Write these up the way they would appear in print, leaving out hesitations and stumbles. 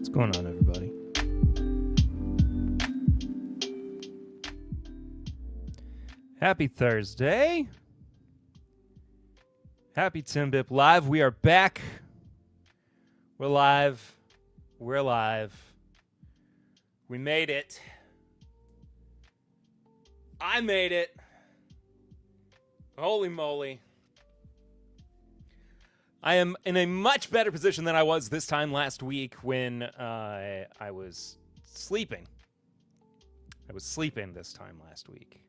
What's going on, everybody? Happy Thursday. Happy Timbip Live. We are back. We're live. We're live. We made it. I made it. Holy moly. I am in a much better position than I was this time last week when I was sleeping. I was sleeping this time last week.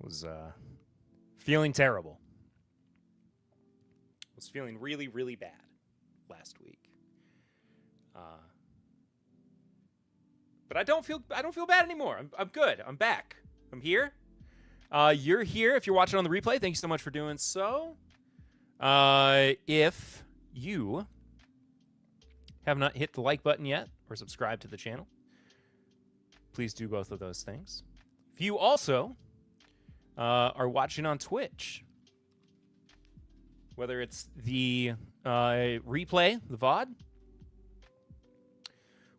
I was feeling terrible. I was feeling really, really bad last week. But I don't feel bad anymore. I'm good. I'm back. I'm here. You're here. If you're watching on the replay, thank you so much for doing so. If you have not hit the like button yet or subscribed to the channel, please do both of those things. If you also are watching on Twitch, whether it's the replay, the VOD,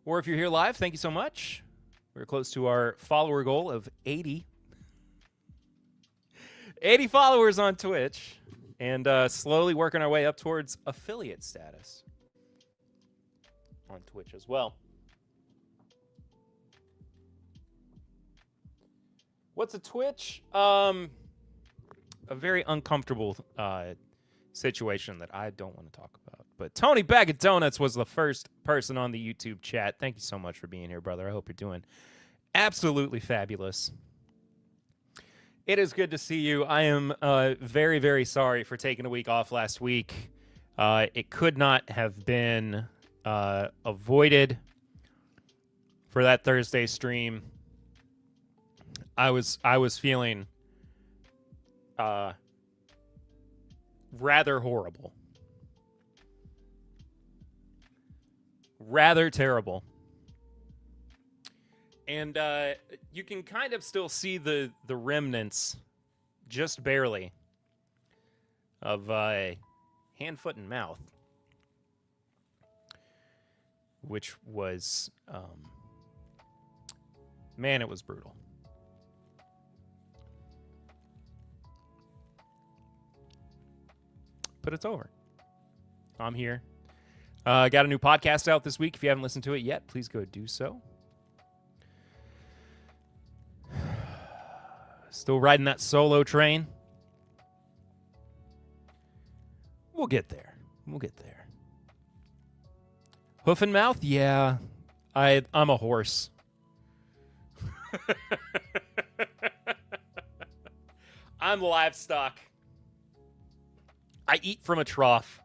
or if you're here live, thank you so much. We're close to our follower goal of 80 followers on Twitch. And slowly working our way up towards affiliate status on Twitch as well. What's a Twitch? A very uncomfortable situation that I don't want to talk about. But Tony Bag of Donuts was the first person on the YouTube chat. Thank you so much for being here, brother. I hope you're doing absolutely fabulous. It is good to see you. I am very, very sorry for taking a week off last week. It could not have been avoided for that Thursday stream. I was feeling rather horrible. Rather terrible. And you can kind of still see the remnants, just barely, of hand, foot, and mouth, which was, man, it was brutal. But it's over. I'm here. Got a new podcast out this week. If you haven't listened to it yet, please go do so. Still riding that solo train. We'll get there. We'll get there. Hoof and mouth? Yeah. I'm a horse. I'm livestock. I eat from a trough.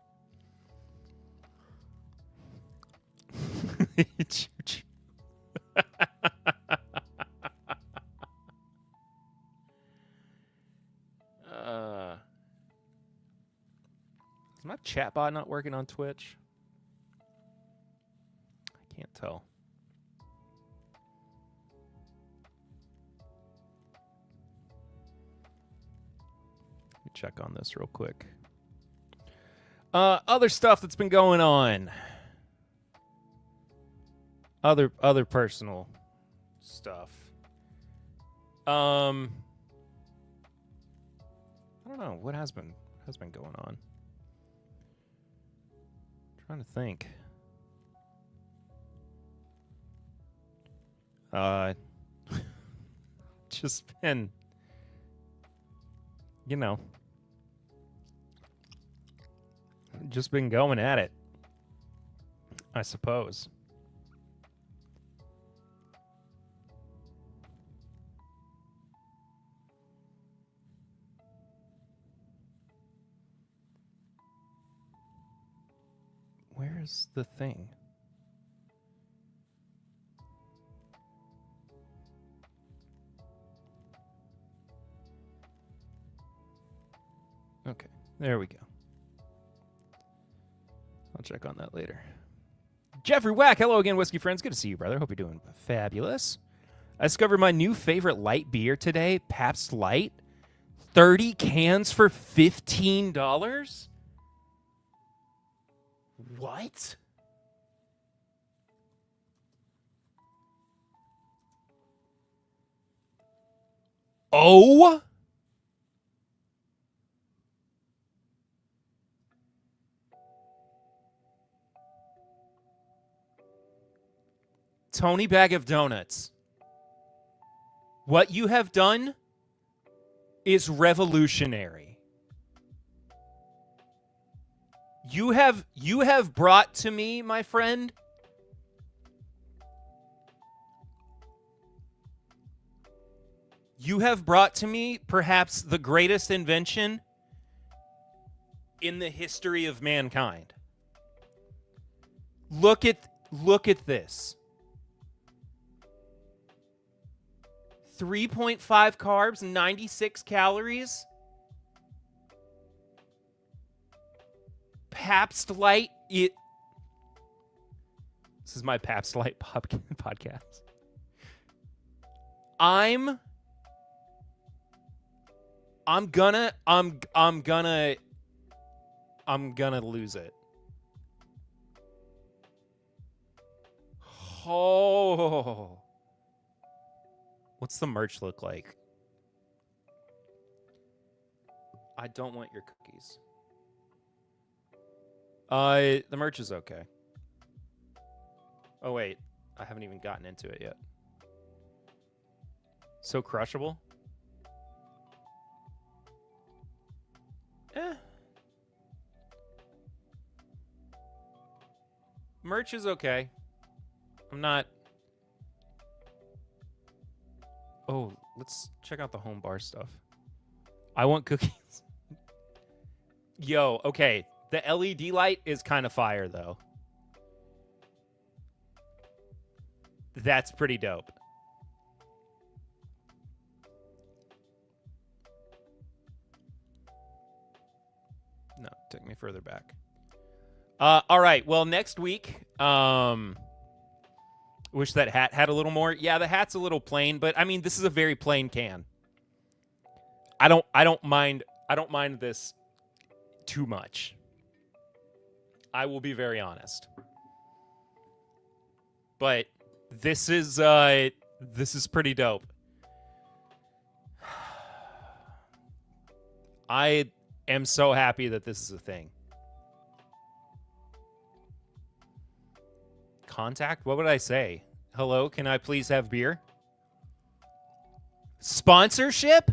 Is my chatbot not working on Twitch? I tell. Let me check on this real quick. Other stuff that's been going on. Other personal stuff. I don't know what has been going on. I'm trying to think. Just been, just been going at it, I suppose. Where's the thing? Okay, there we go. I'll check on that later. Jeffrey Wack, hello again, whiskey friends. Good to see you, brother. Hope you're doing fabulous. I discovered my new favorite light beer today, Pabst Light. 30 cans for $15? What? Oh? Tony Bag of Donuts. What you have done is revolutionary. You have brought to me, my friend, you have brought to me perhaps the greatest invention in the history of mankind. Look at this. 3.5 carbs, 96 calories. Pabst Light. This is my Pabst Light podcast. I'm gonna lose it. Oh. What's the merch look like? I don't want your cookies. The merch is okay. Oh, wait. I haven't even gotten into it yet. So crushable? Merch is okay. I'm not... Oh, let's check out the home bar stuff. I want cookies. Yo, okay. The LED light is kind of fire, though. That's pretty dope. No, took me further back. All right. Well, next week, wish that hat had a little more. Yeah, the hat's a little plain, but I mean, this is a very plain can. I don't mind this too much. I will be very honest. But this is pretty dope. I am so happy that this is a thing. Contact? What would I say? Hello, can I please have beer? Sponsorship?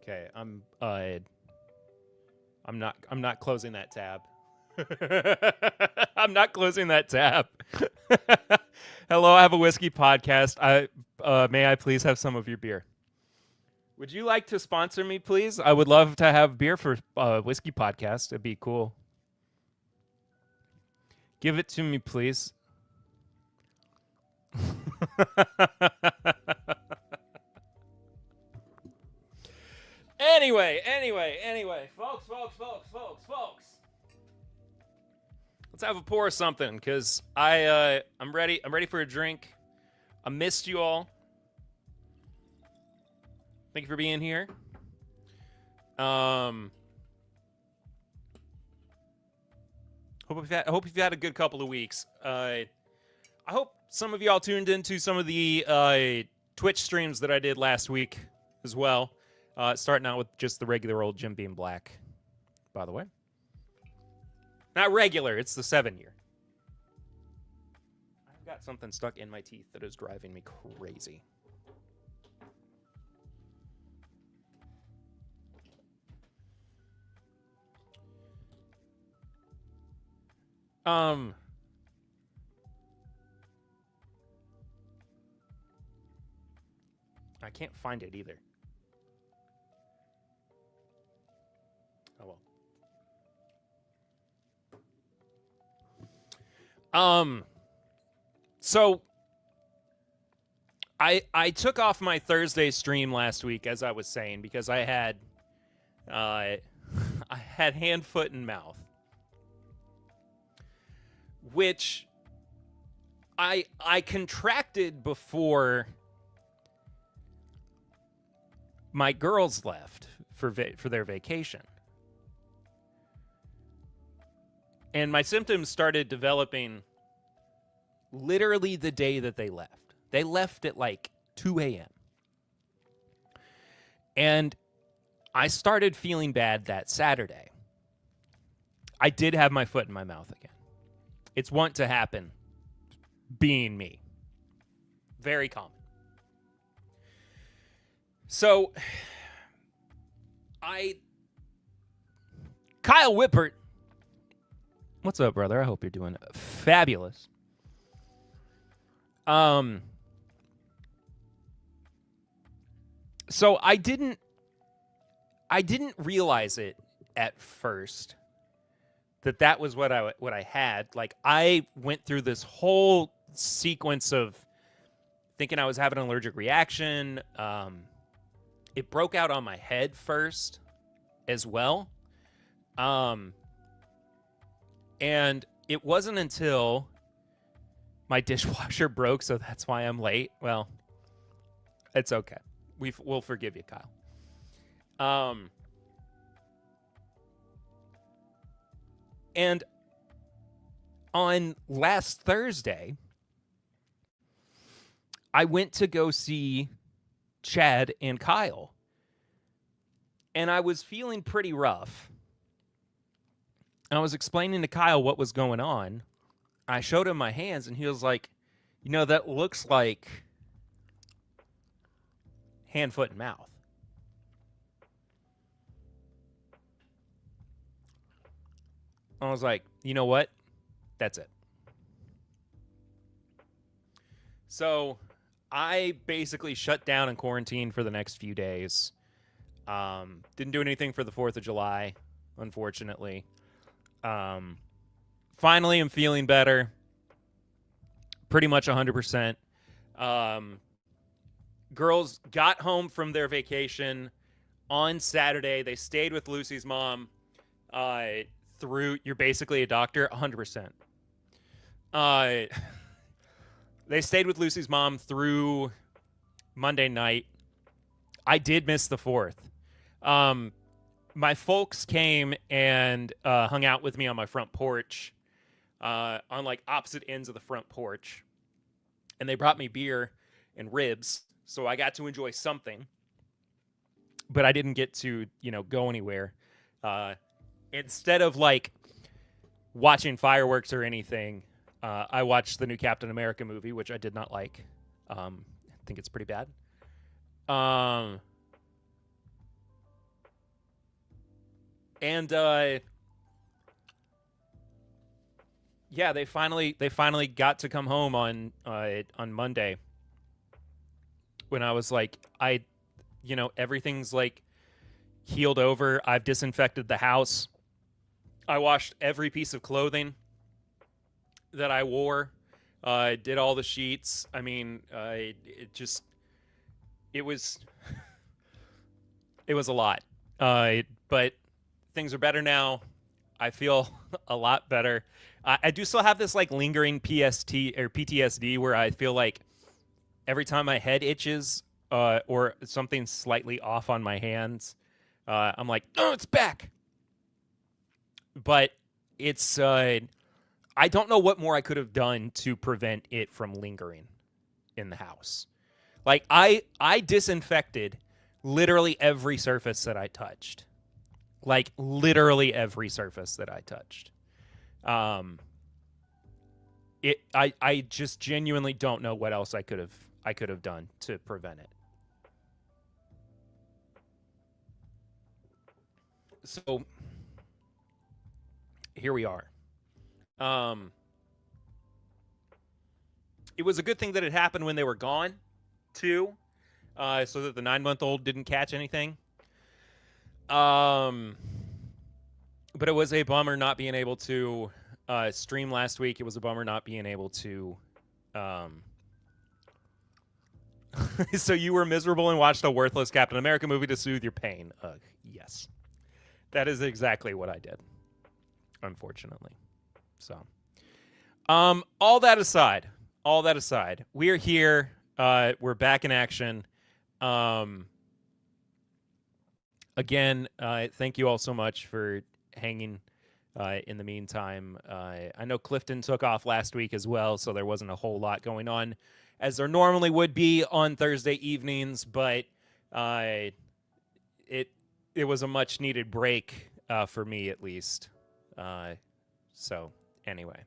Okay, I'm not closing that tab. I'm not closing that tab. Hello, I have a whiskey podcast. May I please have some of your beer? Would you like to sponsor me, please? I would love to have beer for whiskey podcast. It'd be cool. Give it to me, please. pour something because I'm ready. I'm ready for a drink. I missed you all. Thank you for being here. I hope you've had a good couple of weeks. I hope some of y'all tuned into some of the Twitch streams that I did last week as well. Starting out with just the regular old Jim Beam Black, by the way. Not regular, it's the 7-year. I've got something stuck in my teeth that is driving me crazy. I can't find it either. Oh well. So I took off my Thursday stream last week, as I was saying, because I had I had hand, foot, and mouth, which I contracted before my girls left for their vacation. And my symptoms started developing literally the day that they left. They left at like 2 a.m. And I started feeling bad that Saturday. I did have my foot in my mouth again. It's wont to happen, being me. Very common. So, Kyle Whippert, what's up, brother? I hope you're doing fabulous. So I didn't realize it at first that was what I had. Like, I went through this whole sequence of thinking I was having an allergic reaction. It broke out on my head first as well. And it wasn't until my dishwasher broke, so that's why I'm late. Well, it's okay. We'll forgive you, Kyle. And on last Thursday, I went to go see Chad and Kyle. And I was feeling pretty rough. And I was explaining to Kyle what was going on. I showed him my hands, and he was like, you know, that looks like hand, foot, and mouth. I was like, you know what? That's it. So I basically shut down and quarantined for the next few days. Didn't do anything for the 4th of July, unfortunately. Finally, I'm feeling better. Pretty much 100%. Girls got home from their vacation on Saturday. They stayed with Lucy's mom through, you're basically a doctor, 100%. They stayed with Lucy's mom through Monday night. I did miss the 4th. My folks came and hung out with me on my front porch, on like opposite ends of the front porch. And they brought me beer and ribs, so I got to enjoy something. But I didn't get to, go anywhere. Instead of like watching fireworks or anything, I watched the new Captain America movie, which I did not like. I think it's pretty bad. Yeah, they finally got to come home on Monday. When I was like, everything's like healed over. I've disinfected the house. I washed every piece of clothing that I wore. Did all the sheets. I mean, it was a lot. But things are better now. I feel a lot better. I do still have this like lingering PTSD where I feel like every time my head itches or something slightly off on my hands, I'm like, oh, it's back. But it's I don't know what more I could have done to prevent it from lingering in the house. Like I disinfected literally every surface that I touched. Like literally every surface that I touched. I just genuinely don't know what else I could have done to prevent it. So here we are. It was a good thing that it happened when they were gone, too, so that the 9-month-old didn't catch anything. But it was a bummer not being able to stream last week. It was a bummer not being able to. So you were miserable and watched a worthless Captain America movie to soothe your pain. Yes, that is exactly what I did. Unfortunately, so. All that aside, we are here. We're back in action. Again, thank you all so much for hanging in the meantime. I know Clifton took off last week as well, so there wasn't a whole lot going on as there normally would be on Thursday evenings, but it was a much needed break for me at least. So anyway,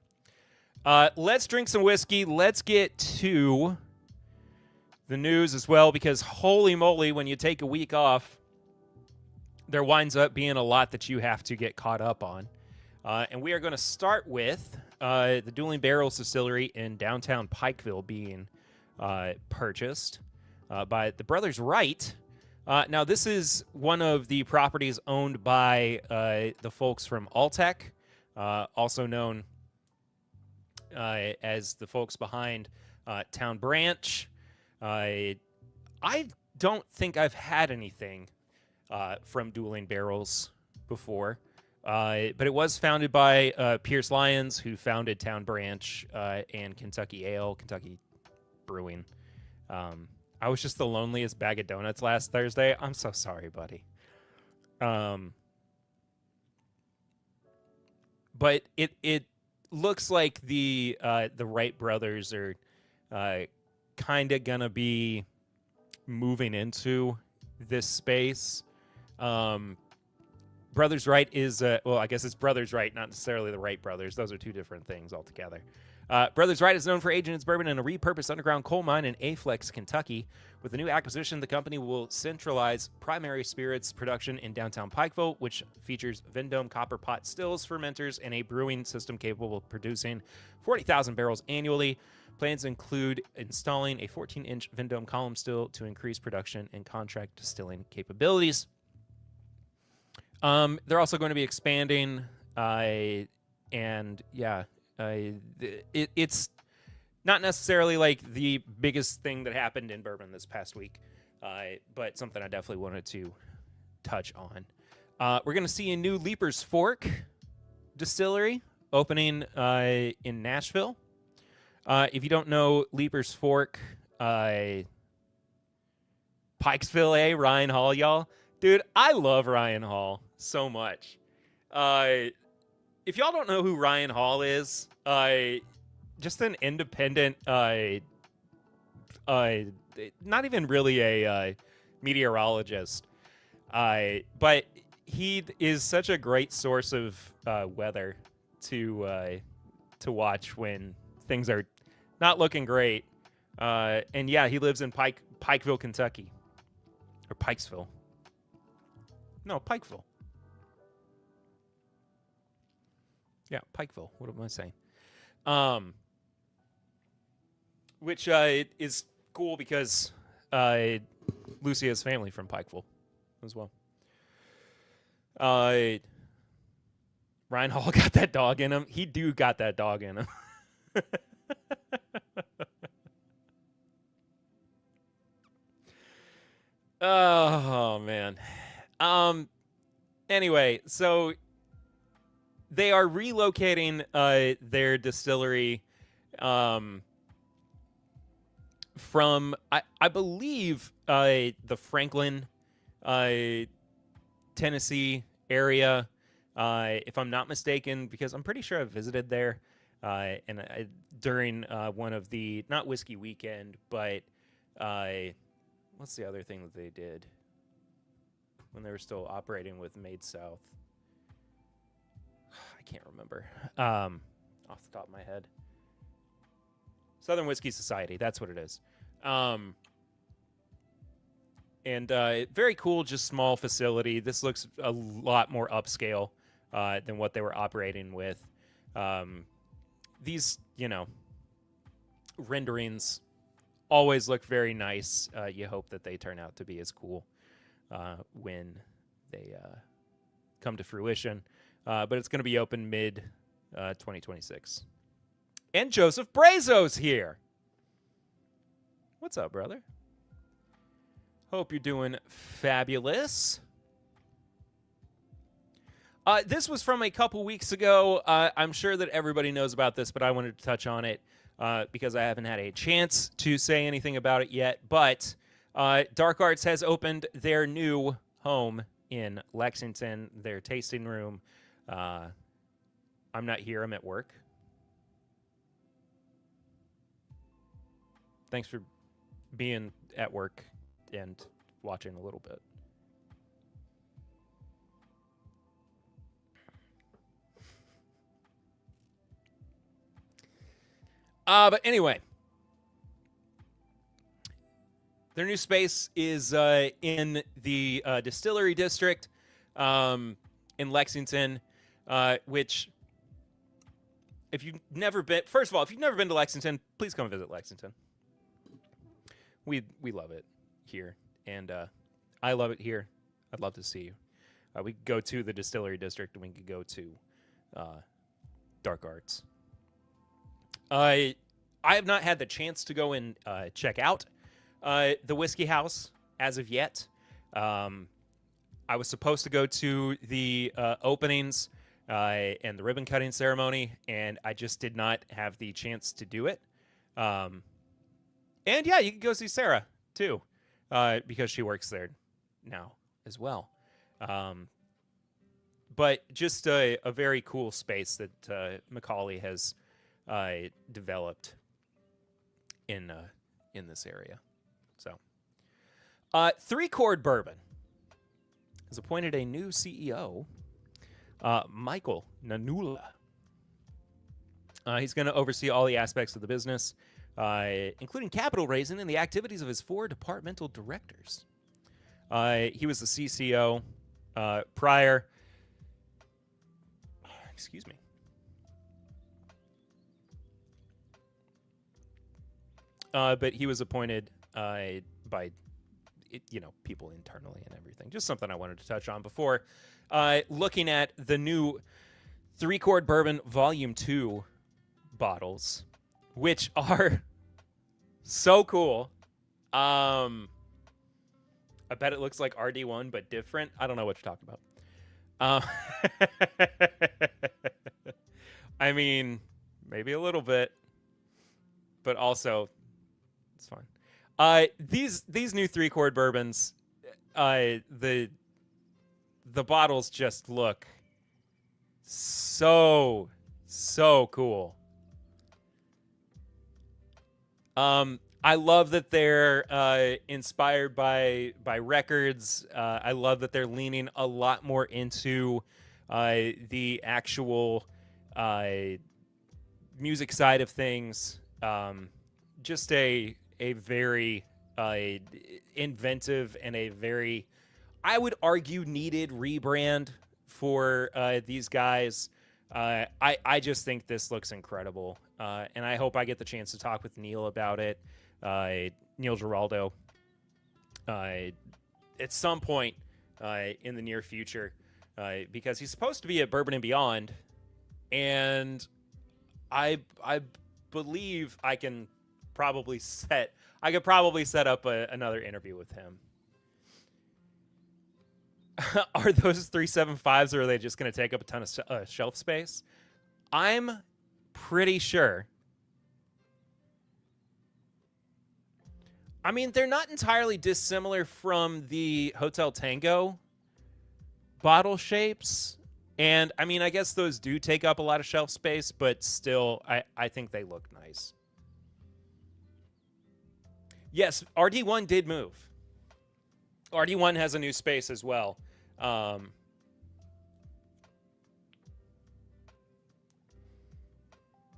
let's drink some whiskey. Let's get to the news as well, because holy moly, when you take a week off, there winds up being a lot that you have to get caught up on. And we are going to start with the Dueling Barrels Distillery in downtown Pikeville being purchased by the Brothers Wright. Now, this is one of the properties owned by the folks from Alltech, also known as the folks behind Town Branch. I don't think I've had anything from Dueling Barrels before, but it was founded by Pierce Lyons, who founded Town Branch and Kentucky Ale, Kentucky Brewing. I was just the loneliest bag of donuts last Thursday. I'm so sorry, buddy. But it looks like the Wright brothers are kind of gonna be moving into this space. Brothers Wright is well, I guess it's Brothers Wright, not necessarily the Wright brothers. Those are two different things altogether. Brothers Wright is known for aging its bourbon in a repurposed underground coal mine in Aflex, Kentucky. With the new acquisition, the company will centralize primary spirits production in downtown Pikeville, which features Vendome copper pot stills, fermenters, and a brewing system capable of producing 40,000 barrels annually. Plans include installing a 14-inch Vendome column still to increase production and contract distilling capabilities. They're also going to be expanding, and yeah, it's not necessarily like the biggest thing that happened in bourbon this past week, but something I definitely wanted to touch on. We're going to see a new Leaper's Fork distillery opening in Nashville. If you don't know Leaper's Fork, Pikesville, Ryan Hall, y'all. Dude, I love Ryan Hall so much. If y'all don't know who Ryan Hall is, just an independent, not even really a meteorologist, but he is such a great source of weather to watch when things are not looking great. And yeah, he lives in Pikeville, Kentucky, or Pikesville. No, Pikeville. Yeah, Pikeville. What am I saying? Which is cool because Lucy has family from Pikeville as well. Ryan Hall got that dog in him. He do got that dog in him. Oh man. Anyway, so they are relocating their distillery from I believe the Franklin, Tennessee area, if I'm not mistaken, because I'm pretty sure I visited there during one of the, not Whiskey Weekend, but what's the other thing that they did when they were still operating with Made South? I can't remember off the top of my head. Southern Whiskey Society, that's what it is. And very cool, just small facility. This looks a lot more upscale than what they were operating with. These, renderings always look very nice. You hope that they turn out to be as cool when they come to fruition. But it's going to be open mid 2026. And Joseph Brazo's here. What's up, brother? Hope you're doing fabulous. This was from a couple weeks ago. I'm sure that everybody knows about this, but I wanted to touch on it because I haven't had a chance to say anything about it yet. But Dark Arts has opened their new home in Lexington, their tasting room. I'm not here. I'm at work. Thanks for being at work and watching a little bit. But anyway, their new space is in the distillery district in Lexington, which, if you've never been, first of all, if you've never been to Lexington, please come visit Lexington. We love it here, and I love it here. I'd love to see you. We could go to the distillery district, and we could go to Dark Arts. I have not had the chance to go and check out the Whiskey House as of yet. I was supposed to go to the openings and the ribbon cutting ceremony, and I just did not have the chance to do it. And yeah, you can go see Sarah too, because she works there now as well. But just a very cool space that Macaulay has developed in this area. So, 3 Chord Bourbon has appointed a new CEO, Michael Nanula. He's going to oversee all the aspects of the business, including capital raising and the activities of his 4 departmental directors. He was the CCO prior. Excuse me. But he was appointed by, people internally and everything. Just something I wanted to touch on before looking at the new 3 Chord Bourbon Volume 2 bottles, which are so cool. I bet it looks like RD1, but different. I don't know what you're talking about. I mean, maybe a little bit, but also it's fine. These new 3 Chord bourbons, the bottles just look so cool. I love that they're inspired by records. I love that they're leaning a lot more into the actual music side of things. Just a very inventive and a very, I would argue, needed rebrand for these guys. I just think this looks incredible. And I hope I get the chance to talk with Neil about it. Neil Giraldo, at some point in the near future, because he's supposed to be at Bourbon and Beyond, and I believe I could probably set up another interview with him. Are those 375s, or are they just going to take up a ton of shelf space? I'm pretty sure. I mean, they're not entirely dissimilar from the Hotel Tango bottle shapes. And, I mean, I guess those do take up a lot of shelf space, but still, I think they look nice. Yes, RD1 did move. RD1 has a new space as well.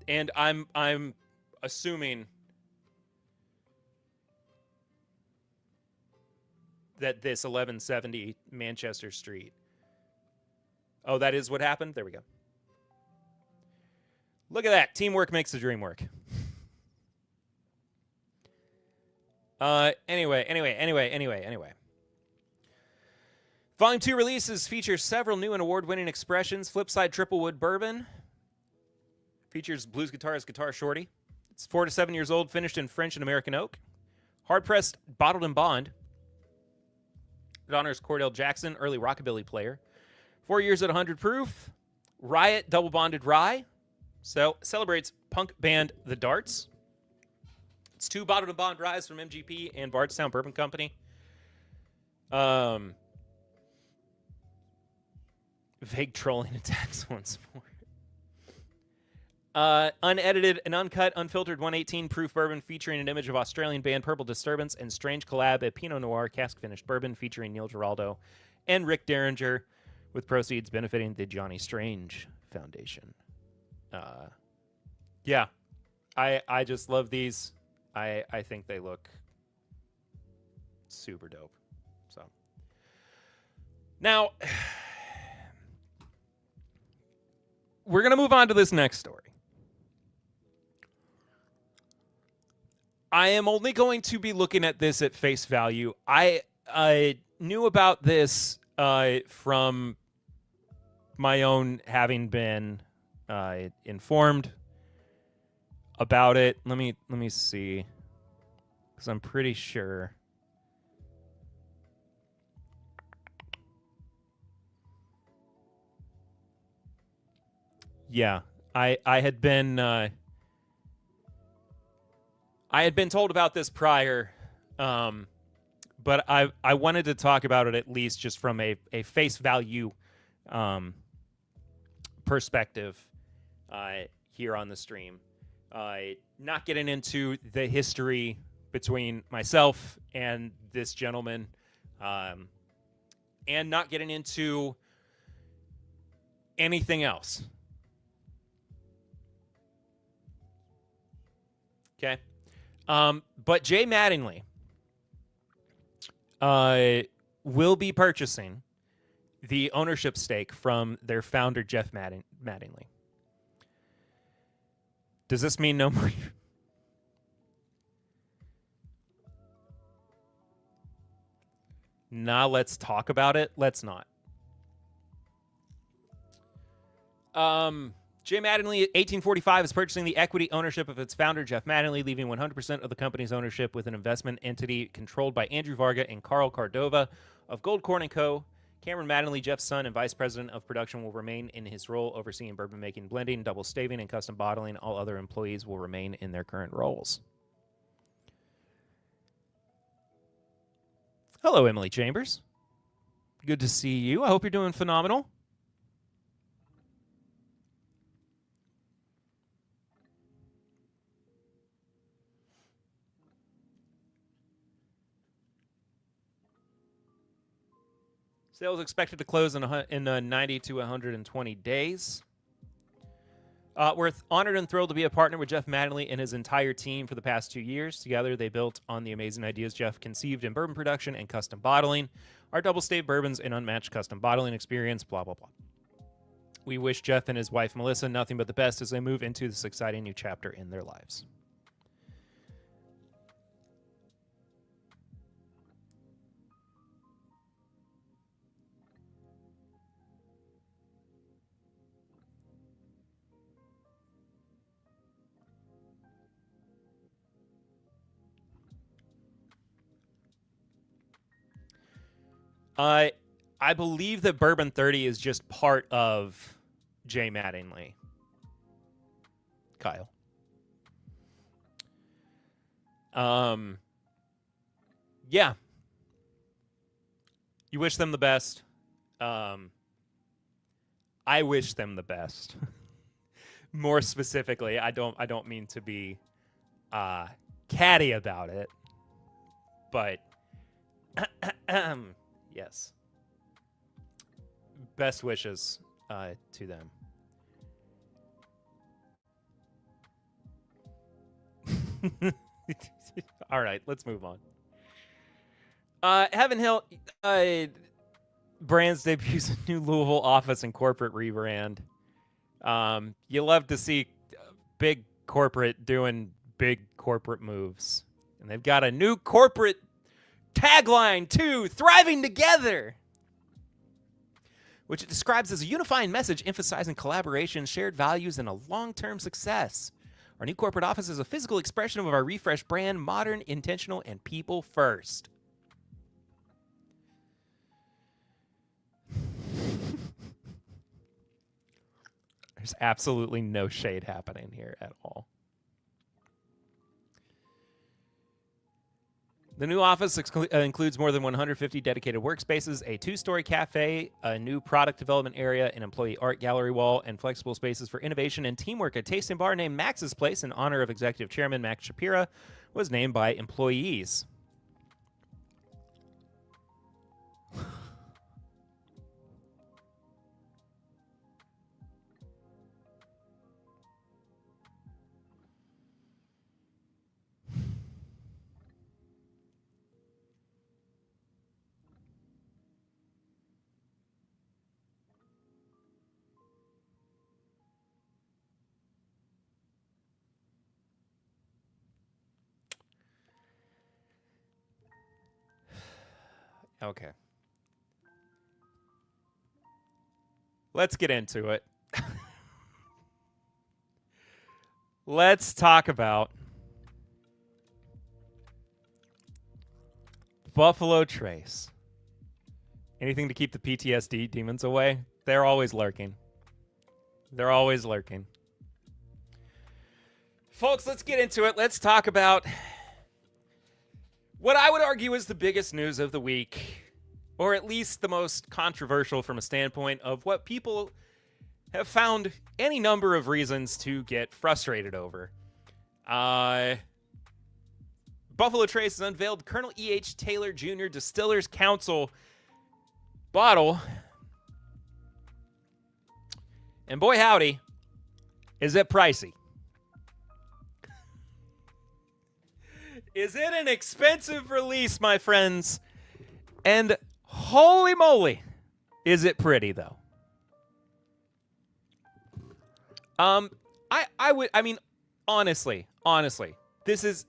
And I'm assuming that this 1170 Manchester Street. Oh, that is what happened? There we go. Look at that. Teamwork makes the dream work. Anyway. Volume 2 releases features several new and award-winning expressions. Flipside Triple Wood Bourbon features blues guitarist Guitar Shorty. It's 4 to 7 years old, finished in French and American oak. Hard-pressed Bottled and Bond. It honors Cordell Jackson, early rockabilly player. 4 years at 100 proof. Riot Double Bonded Rye. So celebrates punk band The Darts. It's 2 Bottled and Bond ryes from MGP and Bardstown Bourbon Company. Vague trolling attacks once more. Unedited and uncut, unfiltered 118 proof bourbon featuring an image of Australian band Purple Disturbance and strange collab at Pinot Noir cask finished bourbon featuring Neil Giraldo and Rick Derringer, with proceeds benefiting the Johnny Strange Foundation. Yeah, I just love these. I think they look super dope. So now we're going to move on to this next story. I am only going to be looking at this at face value. I knew about this from my own having been informed about it. Let me see, because I'm pretty sure. Yeah, I had been told about this prior, but I wanted to talk about it at least just from a face value perspective here on the stream. Not getting into the history between myself and this gentleman, and not getting into anything else. Okay. But Jay Mattingly will be purchasing the ownership stake from their founder, Jeff Mattingly. Does this mean no more? Nah, let's talk about it. Let's not. Jay Mattingly, 1845, is purchasing the equity ownership of its founder, Jeff Mattingly, leaving 100% of the company's ownership with an investment entity controlled by Andrew Varga and Carl Cardova of Goldcorn & Co. Cameron Mattingly, Jeff's son and vice president of production, will remain in his role overseeing bourbon making, blending, double staving, and custom bottling. All other employees will remain in their current roles. Hello, Emily Chambers. Good to see you. I hope you're doing phenomenal. Sales expected to close in 90 to 120 days. We're honored and thrilled to be a partner with Jeff Mattingly and his entire team for the past 2 years. Together, they built on the amazing ideas Jeff conceived in bourbon production and custom bottling. Our double-stave bourbons and unmatched custom bottling experience, blah, blah, blah. We wish Jeff and his wife, Melissa, nothing but the best as they move into this exciting new chapter in their lives. I believe that Bourbon 30 is just part of J. Mattingly. Kyle. Yeah. You wish them the best. I wish them the best. More specifically, I don't mean to be catty about it, but yes. Best wishes to them. All right, let's move on. Heaven Hill Brands debuts a new Louisville office and corporate rebrand. You love to see big corporate doing big corporate moves. And they've got a new corporate tagline, too, Thriving Together, which it describes as a unifying message emphasizing collaboration, shared values, and a long-term success. Our new corporate office is a physical expression of our refreshed brand, modern, intentional, and people first. There's absolutely no shade happening here at all. The new office includes more than 150 dedicated workspaces, a 2-story cafe, a new product development area, an employee art gallery wall, and flexible spaces for innovation and teamwork. A tasting bar named Max's Place in honor of Executive Chairman Max Shapira was named by employees. Okay. Let's get into it. Let's talk about Buffalo Trace. Anything to keep the PTSD demons away? They're always lurking. They're always lurking. Folks, let's get into it. Let's talk about what I would argue is the biggest news of the week, or at least the most controversial from a standpoint of what people have found any number of reasons to get frustrated over. Buffalo Trace has unveiled Colonel E.H. Taylor Jr. Distillers Council bottle. And boy howdy, is it pricey. Is it an expensive release, my friends? And holy moly, is it pretty though? I mean, honestly, this is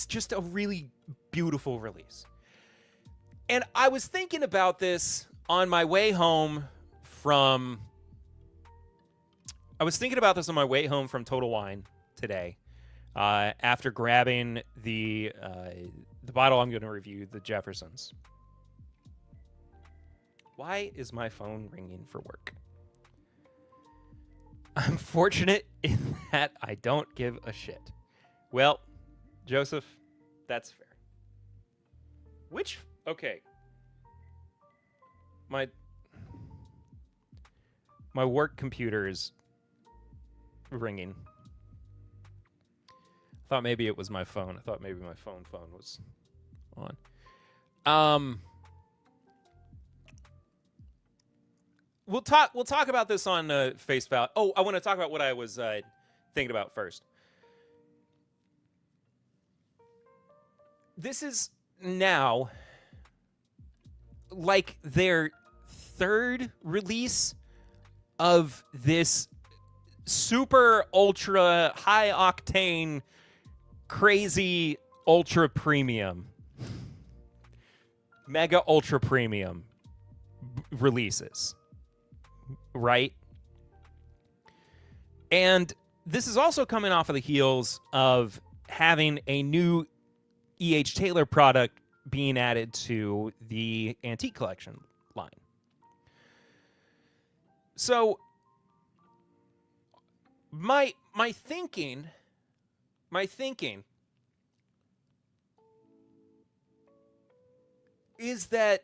just a really beautiful release. And I was thinking about this on my way home from Total Wine today. After grabbing the bottle I'm going to review, the Jefferson's. Why is my phone ringing for work? I'm fortunate in that I don't give a shit. Well, Joseph, that's fair. Okay. My work computer is ringing. Thought maybe it was my phone. I thought maybe my phone was on. We'll talk about this on face value. Oh, I want to talk about what I was thinking about first. This is now like their third release of this super ultra high octane crazy ultra premium mega ultra premium releases, right? And this is also coming off of the heels of having a new E.H. Taylor product being added to the antique collection line. So my thinking is that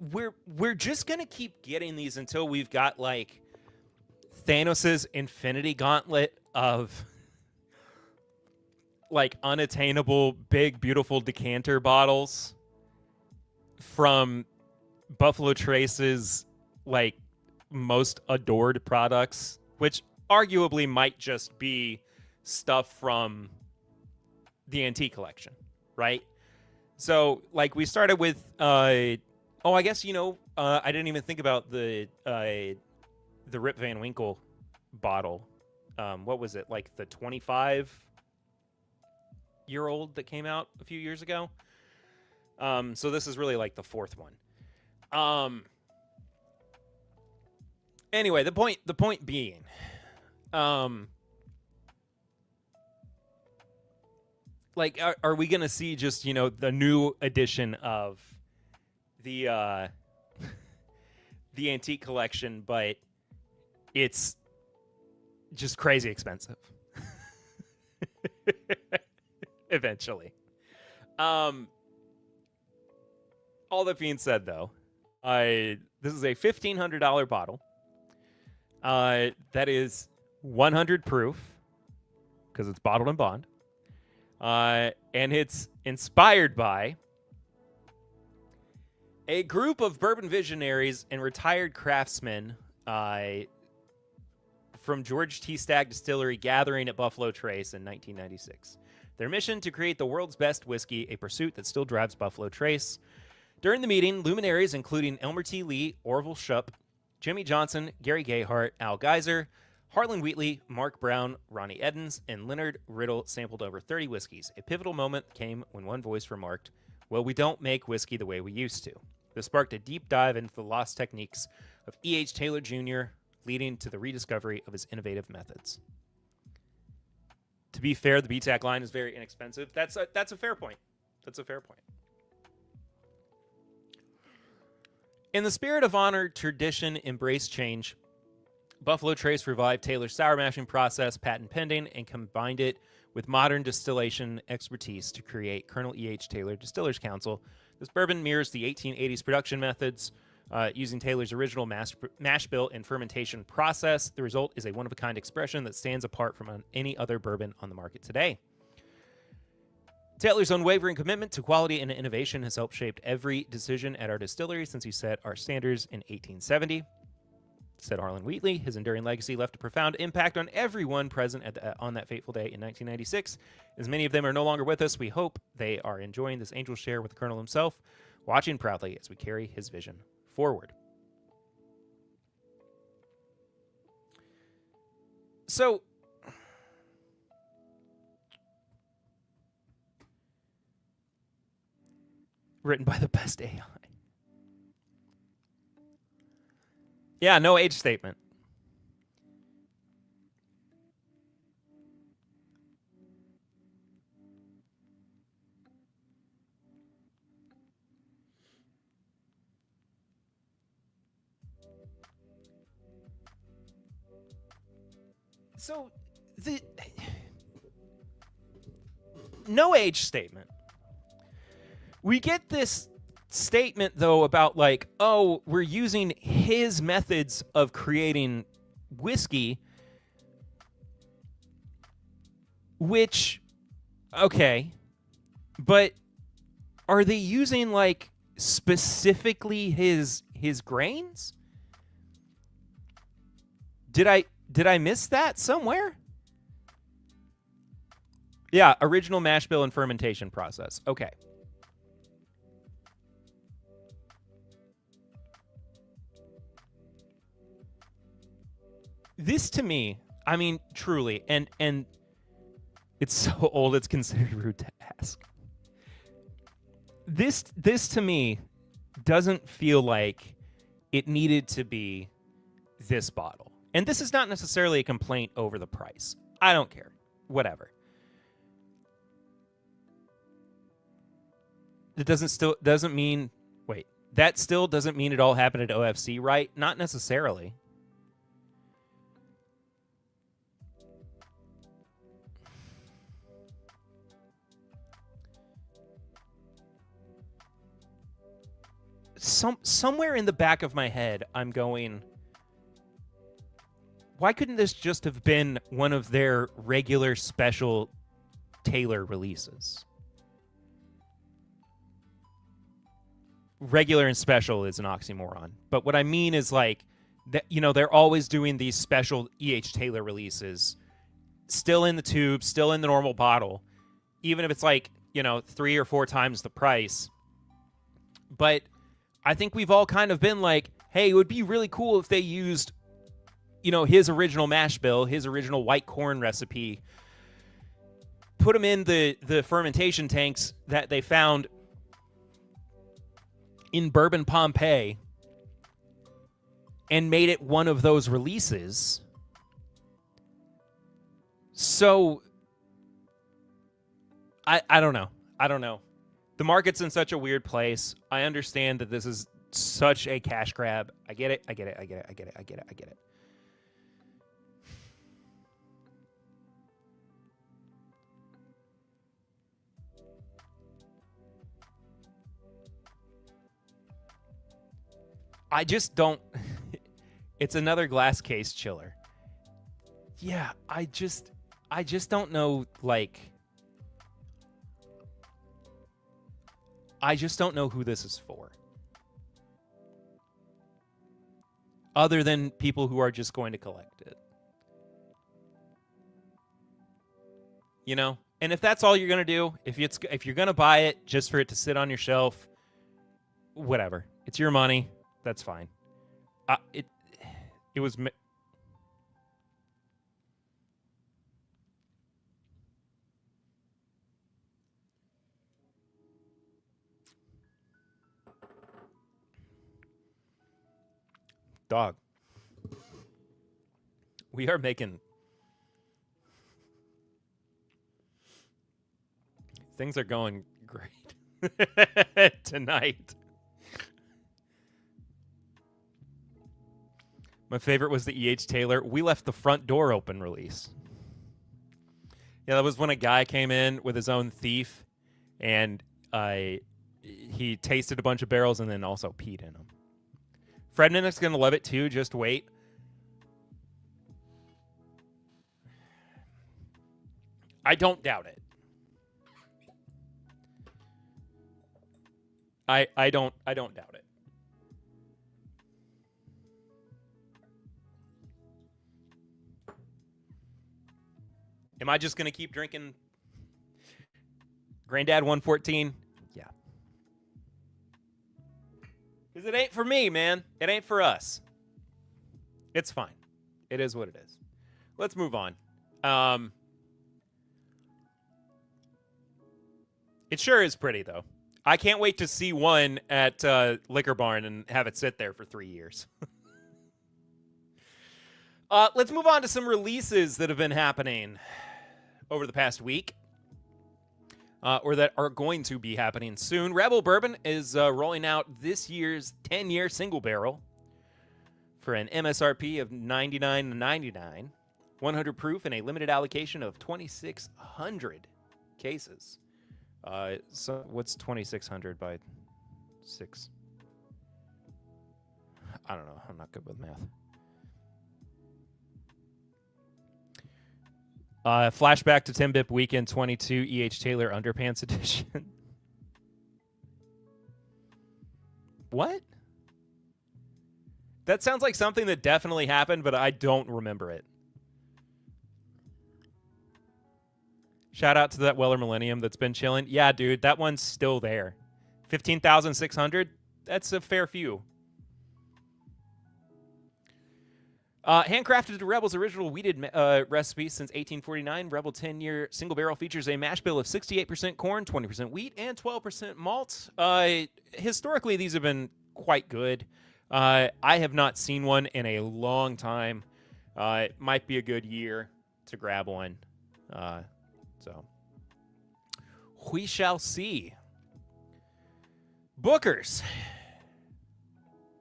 we're just gonna keep getting these until we've got like Thanos's Infinity Gauntlet of like unattainable big beautiful decanter bottles from Buffalo Trace's like most adored products, which arguably might just be stuff from the antique collection, right? So like we started with I guess I didn't even think about the Rip Van Winkle bottle. What was it, like the 25-year-old that came out a few years ago? So this is really like the fourth one. Anyway, the point being, like, are we gonna see just the new edition of the the antique collection, but it's just crazy expensive eventually? All that being said, though, this is a $1,500 bottle. That is 100 proof because it's bottled in bond. And it's inspired by a group of bourbon visionaries and retired craftsmen from George T. Stagg Distillery gathering at Buffalo Trace in 1996. Their mission to create the world's best whiskey, a pursuit that still drives Buffalo Trace. During the meeting, luminaries including Elmer T. Lee, Orville Shupp, Jimmy Johnson, Gary Gayhart, Al Geiser, Harlan Wheatley, Mark Brown, Ronnie Edens, and Leonard Riddle sampled over 30 whiskeys. A pivotal moment came when one voice remarked, "Well, we don't make whiskey the way we used to." This sparked a deep dive into the lost techniques of E.H. Taylor Jr., leading to the rediscovery of his innovative methods. To be fair, the BTAC line is very inexpensive. That's a fair point. That's a fair point. In the spirit of honor, tradition, embrace change, Buffalo Trace revived Taylor's sour mashing process, patent pending, and combined it with modern distillation expertise to create Colonel E.H. Taylor Distillers Council. This bourbon mirrors the 1880s production methods using Taylor's original mash bill and fermentation process. The result is a one-of-a-kind expression that stands apart from any other bourbon on the market today. Taylor's unwavering commitment to quality and innovation has helped shape every decision at our distillery since he set our standards in 1870. Said Harlan Wheatley, his enduring legacy left a profound impact on everyone present on that fateful day in 1996. As many of them are no longer with us, we hope they are enjoying this angel share with the Colonel himself, watching proudly as we carry his vision forward. So, written by the best AI. Yeah, no age statement. So, no age statement. We get this statement, though, about like, oh, we're using his methods of creating whiskey, which, okay, but are they using like specifically his grains? Did I miss that somewhere? Yeah, original mash bill and fermentation process. Okay. This to me, I mean, truly, and it's so old it's considered rude to ask. This to me doesn't feel like it needed to be this bottle. And this is not necessarily a complaint over the price. I don't care. Whatever. It doesn't mean. Wait, that still doesn't mean it all happened at OFC, right? Not necessarily. Somewhere in the back of my head, I'm going, why couldn't this just have been one of their regular special Taylor releases? Regular and special is an oxymoron. But what I mean is like, that, you know, they're always doing these special E.H. Taylor releases, still in the tube, still in the normal bottle, even if it's like, you know, 3 or 4 times the price. But I think we've all kind of been like, hey, it would be really cool if they used, you know, his original mash bill, his original white corn recipe, put them in the fermentation tanks that they found in Bourbon Pompeii and made it one of those releases. So I don't know. I don't know. The market's in such a weird place. I understand that this is such a cash grab. I get it. I get it. I get it. I get it. I get it. I get it. I just don't. It's another glass case chiller. Yeah, I just don't know, like, I just don't know who this is for. Other than people who are just going to collect it. You know? And if that's all you're going to do, if you're going to buy it just for it to sit on your shelf, whatever. It's your money. That's fine. It was... Dog. We are making... Things are going great tonight. My favorite was the E.H. Taylor. We left the front door open release. Yeah, that was when a guy came in with his own thief, and he tasted a bunch of barrels and then also peed in them. Fred Minnick's going to love it too. Just wait. I don't doubt it. I don't doubt it. Am I just going to keep drinking Granddad 114? Yeah. Because it ain't for me, man. It ain't for us. It's fine. It is what it is. Let's move on. It sure is pretty, though. I can't wait to see one at Liquor Barn and have it sit there for 3 years. Let's move on to some releases that have been happening over the past week, or that are going to be happening soon. Rebel Bourbon is rolling out this year's 10-year single barrel for an MSRP of $99.99, 100 proof, and a limited allocation of 2,600 cases. So what's 2,600 by 6? I don't know. I'm not good with math. Flashback to 10-Bip Weekend 22 E.H. Taylor Underpants Edition. What? That sounds like something that definitely happened, but I don't remember it. Shout out to that Weller Millennium that's been chilling. Yeah, dude, that one's still there. 15,600? That's a fair few. Handcrafted to Rebel's original wheated recipe since 1849, Rebel 10-year single barrel features a mash bill of 68% corn, 20% wheat, and 12% malt. Historically, these have been quite good. I have not seen one in a long time. It might be a good year to grab one. So we shall see. Booker's.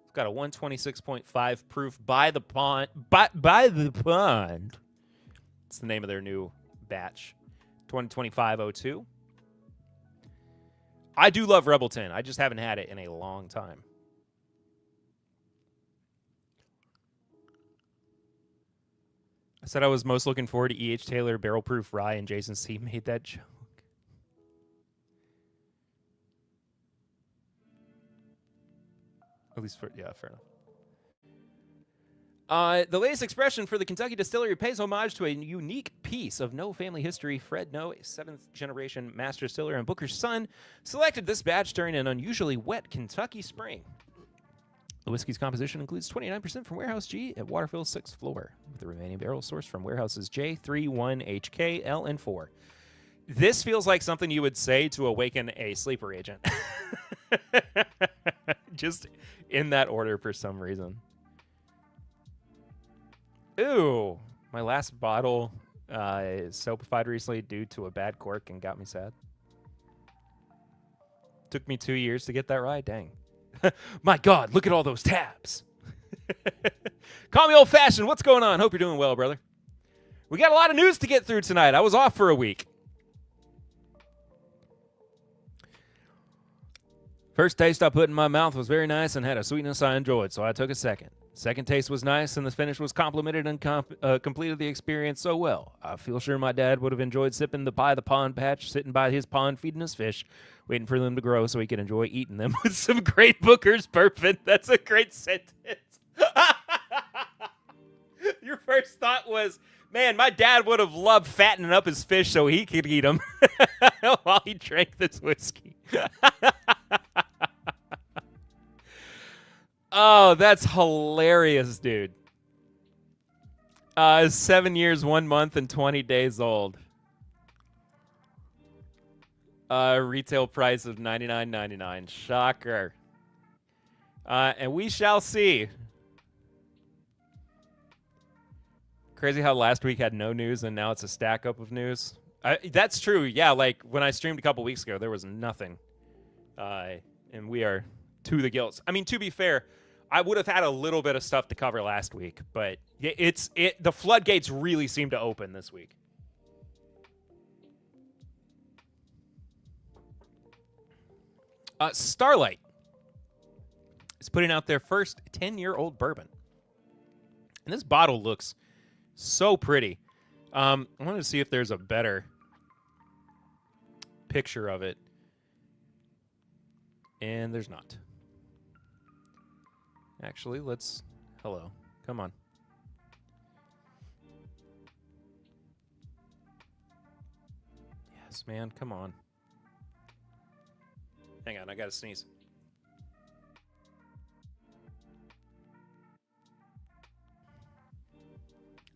It's got a 126.5 proof by the pond. By the pond. It's the name of their new batch. 2025-02. I do love Rebelton. I just haven't had it in a long time. I said I was most looking forward to E.H. Taylor Barrel Proof Rye, and Jason C. made that joke. At least for, yeah, fair enough. The latest expression for the Kentucky distillery pays homage to a unique piece of no family history. Fred No, a 7th-generation master distiller and Booker's son, selected this batch during an unusually wet Kentucky spring. The whiskey's composition includes 29% from Warehouse G at Waterfill's 6th floor, with the remaining barrels sourced from warehouses J, 3, 1, HK, L, and 4. This feels like something you would say to awaken a sleeper agent. Just in that order for some reason. Ooh, my last bottle is soapified recently due to a bad cork and got me sad. Took me 2 years to get that right. Dang. My God, look at all those tabs. Call me old-fashioned. What's going on? Hope you're doing well, brother. We got a lot of news to get through tonight. I was off for a week. First taste I put in my mouth was very nice and had a sweetness I enjoyed, so I took a second. Second taste was nice, and the finish was complimented and completed the experience so well. I feel sure my dad would have enjoyed sipping the By the Pond patch, sitting by his pond feeding his fish, waiting for them to grow so he could enjoy eating them with some great Booker's bourbon. That's a great sentence. Your first thought was, man, my dad would have loved fattening up his fish so he could eat them while he drank this whiskey. Oh, that's hilarious, dude. 7 years, 1 month, and 20 days old. Retail price of $99.99. Shocker. And we shall see. Crazy how last week had no news and now it's a stack up of news. That's true. Yeah, like when I streamed a couple weeks ago, there was nothing. And we are to the gills. I mean, to be fair, I would have had a little bit of stuff to cover last week, but the floodgates really seem to open this week. Starlight is putting out their first 10-year-old bourbon. And this bottle looks so pretty. I wanted to see if there's a better picture of it. And there's not. Actually, hello. Come on. Yes, man, come on. Hang on, I gotta sneeze.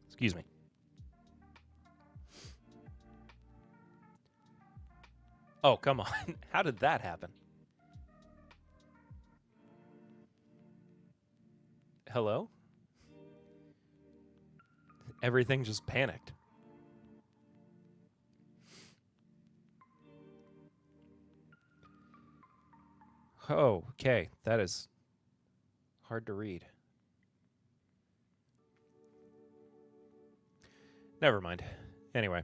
Excuse me. Oh, come on. How did that happen? Hello? Everything just panicked. Oh, okay. That is hard to read. Never mind. Anyway.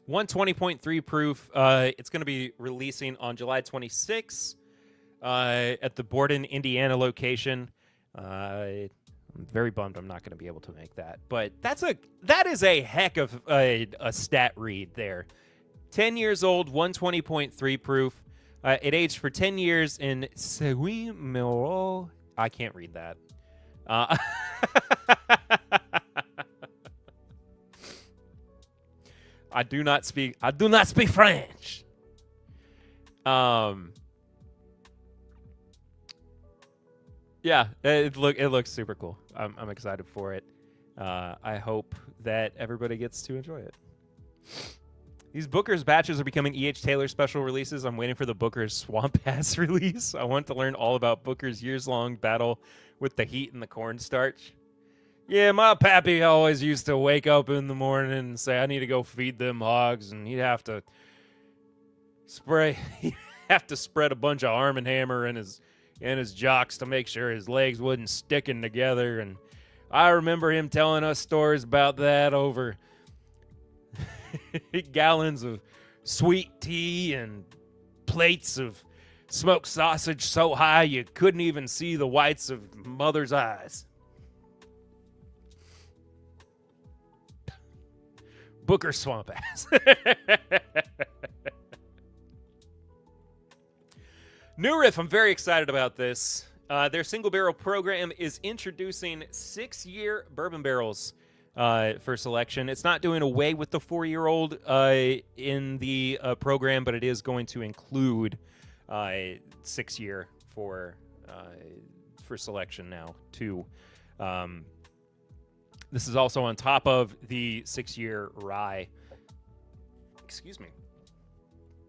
120.3 proof. It's going to be releasing on July 26th at the Borden, Indiana location. I'm very bummed I'm not going to be able to make that. But that is a heck of a stat read there. 10 years old, 120.3 proof. It aged for 10 years in Seguin. I can't read that. I do not speak French. Yeah, it looks super cool. I'm excited for it. I hope that everybody gets to enjoy it. These Booker's batches are becoming E.H. Taylor special releases. I'm waiting for the Booker's Swamp Ass release. I want to learn all about Booker's years-long battle with the heat and the cornstarch. Yeah, my pappy always used to wake up in the morning and say, I need to go feed them hogs, and he'd have to spray have to spread a bunch of Arm & Hammer in his jocks to make sure his legs wasn't sticking together. And I remember him telling us stories about that over gallons of sweet tea and plates of smoked sausage so high you couldn't even see the whites of mother's eyes. Booker swamp ass. New Riff, I'm very excited about this. Their single barrel program is introducing 6-year bourbon barrels for selection. It's not doing away with the 4-year-old in the program, but it is going to include 6-year for selection now too. This is also on top of the 6-year rye. Excuse me,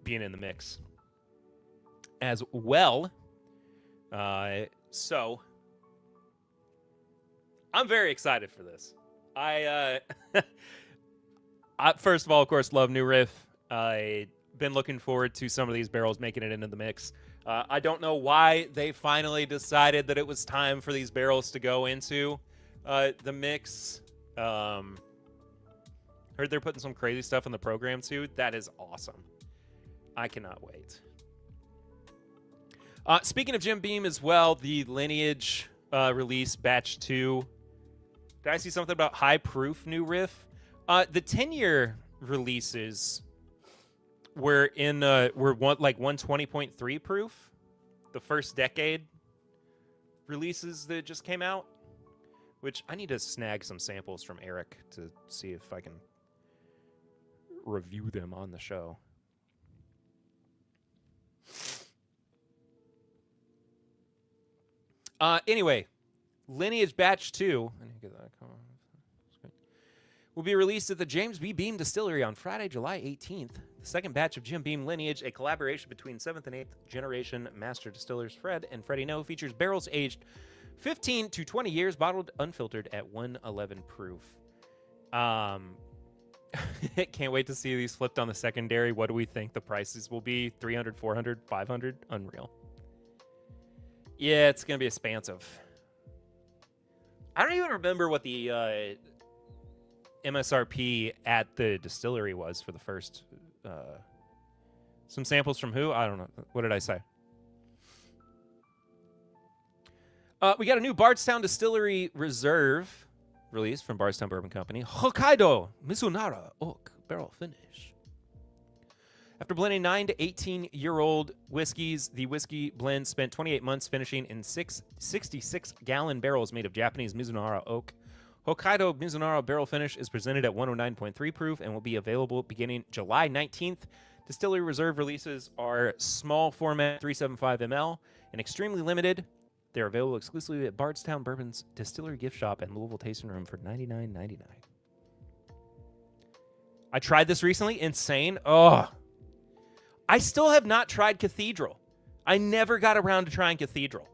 being in the mix as well. So I'm very excited for this. I first of all, of course, love New Riff. I've been looking forward to some of these barrels making it into the mix. I don't know why they finally decided that it was time for these barrels to go into the mix. Heard they're putting some crazy stuff in the program too. That is awesome. I cannot wait. Speaking of Jim Beam as well, the Lineage release batch 2. Did I see something about high proof New Riff? The 10-year releases were in were 120.3 proof. The first decade releases that just came out, which I need to snag some samples from Eric to see if I can review them on the show. Anyway, Lineage Batch 2 will be released at the James B. Beam Distillery on Friday, July 18th. The second batch of Jim Beam Lineage, a collaboration between 7th and 8th generation master distillers Fred and Freddie No, features barrels aged 15 to 20 years, bottled unfiltered at 111 proof. Can't wait to see these flipped on the secondary. What do we think the prices will be? 300, 400, 500? Unreal. Yeah, it's going to be expansive. I don't even remember what the MSRP at the distillery was for the first. Some samples from who? I don't know. What did I say? We got a new Bardstown Distillery Reserve release from Bardstown Bourbon Company. Hokkaido Mizunara Oak Barrel Finish. After blending 9 to 18-year-old whiskeys, the whiskey blend spent 28 months finishing in 6 66-gallon barrels made of Japanese Mizunara oak. Hokkaido Mizunara Barrel Finish is presented at 109.3 proof and will be available beginning July 19th. Distillery Reserve releases are small format 375 ml and extremely limited. They're available exclusively at Bardstown Bourbon's Distillery Gift Shop and Louisville Tasting Room for $99.99. I tried this recently. Insane. Oh. I still have not tried Cathedral. I never got around to trying Cathedral.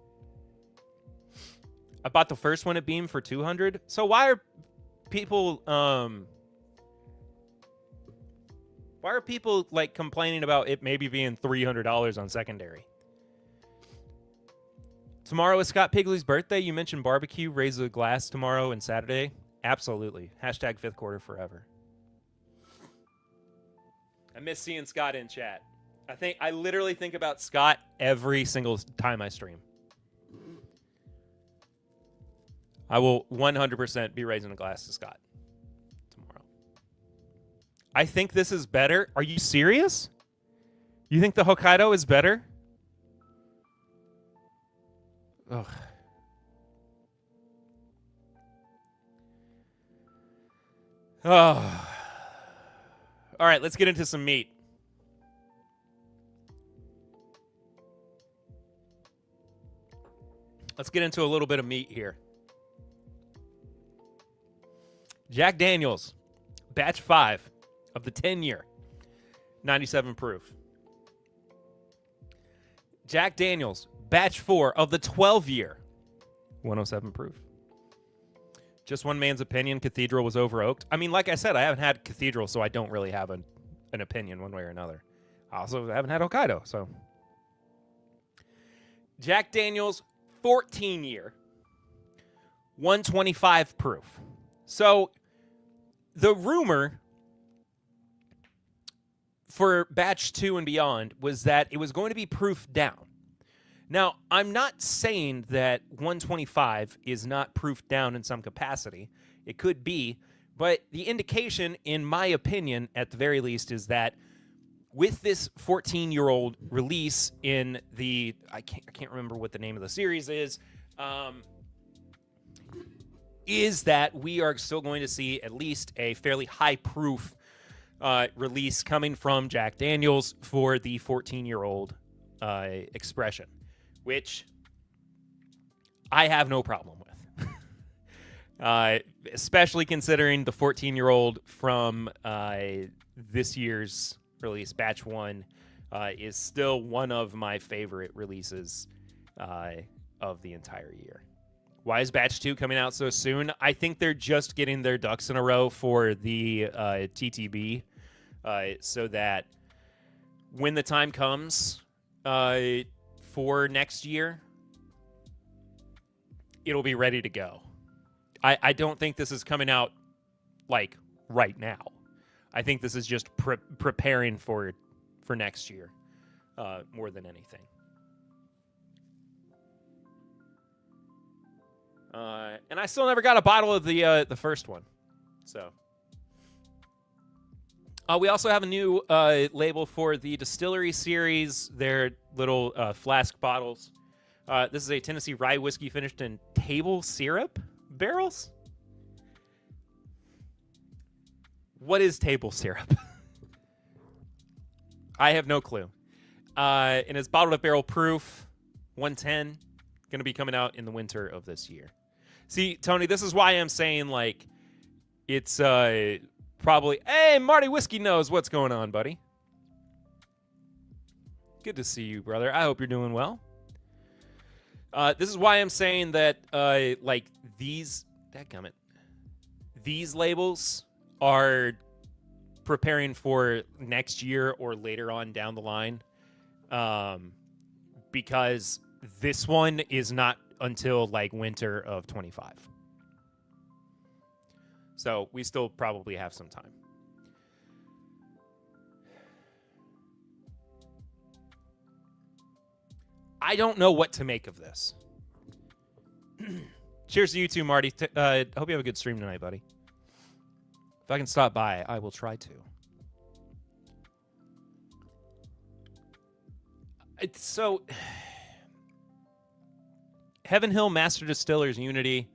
I bought the first one at Beam for $200. So why are people like complaining about it maybe being $300 on secondary? Tomorrow is Scott Pigley's birthday. You mentioned barbecue. Raise a glass tomorrow and Saturday. Absolutely. Hashtag fifth quarter forever. I miss seeing Scott in chat. I literally think about Scott every single time I stream. I will 100% be raising a glass to Scott tomorrow. I think this is better. Are you serious? You think the Hokkaido is better? Ugh. Oh. All right, let's get into some meat. Let's get into a little bit of meat here. Jack Daniel's, batch 5 of the 10-year, 97 proof. Jack Daniel's, batch 4 of the 12-year, 107 proof. Just one man's opinion, Cathedral was over-oaked. I mean, like I said, I haven't had Cathedral, so I don't really have an opinion one way or another. I also haven't had Hokkaido, so Jack Daniels 14-year, 125 proof. So the rumor for batch 2 and beyond was that it was going to be proof down. Now, I'm not saying that 125 is not proof down in some capacity. It could be, but the indication, in my opinion, at the very least, is that with this 14-year-old release in the I can't remember what the name of the series is that we are still going to see at least a fairly high proof release coming from Jack Daniels for the 14-year-old expression, which I have no problem with. Especially considering the 14-year-old from this year's release, Batch 1, is still one of my favorite releases of the entire year. Why is Batch 2 coming out so soon? I think they're just getting their ducks in a row for the TTB so that when the time comes for next year, it'll be ready to go. I don't think this is coming out, like, right now. I think this is just preparing for next year more than anything. And I still never got a bottle of the first one. So we also have a new label for the Distillery series. Their little flask bottles. This is a Tennessee rye whiskey finished in table syrup barrels. What is table syrup? I have no clue. And it's bottled at barrel proof, 110. Going to be coming out in the winter of this year. See, Tony, this is why I'm saying, like, it's probably... Hey, Marty Whiskey knows what's going on, buddy. Good to see you, brother. I hope you're doing well. This is why I'm saying that, like, these... Dadgummit. These labels are preparing for next year or later on down the line. Because this one is not until like winter of 25. So we still probably have some time. I don't know what to make of this. Cheers to you too, Marty. I hope you have a good stream tonight, buddy. If I can stop by, I will try to. So, Heaven Hill Master Distillers Unity.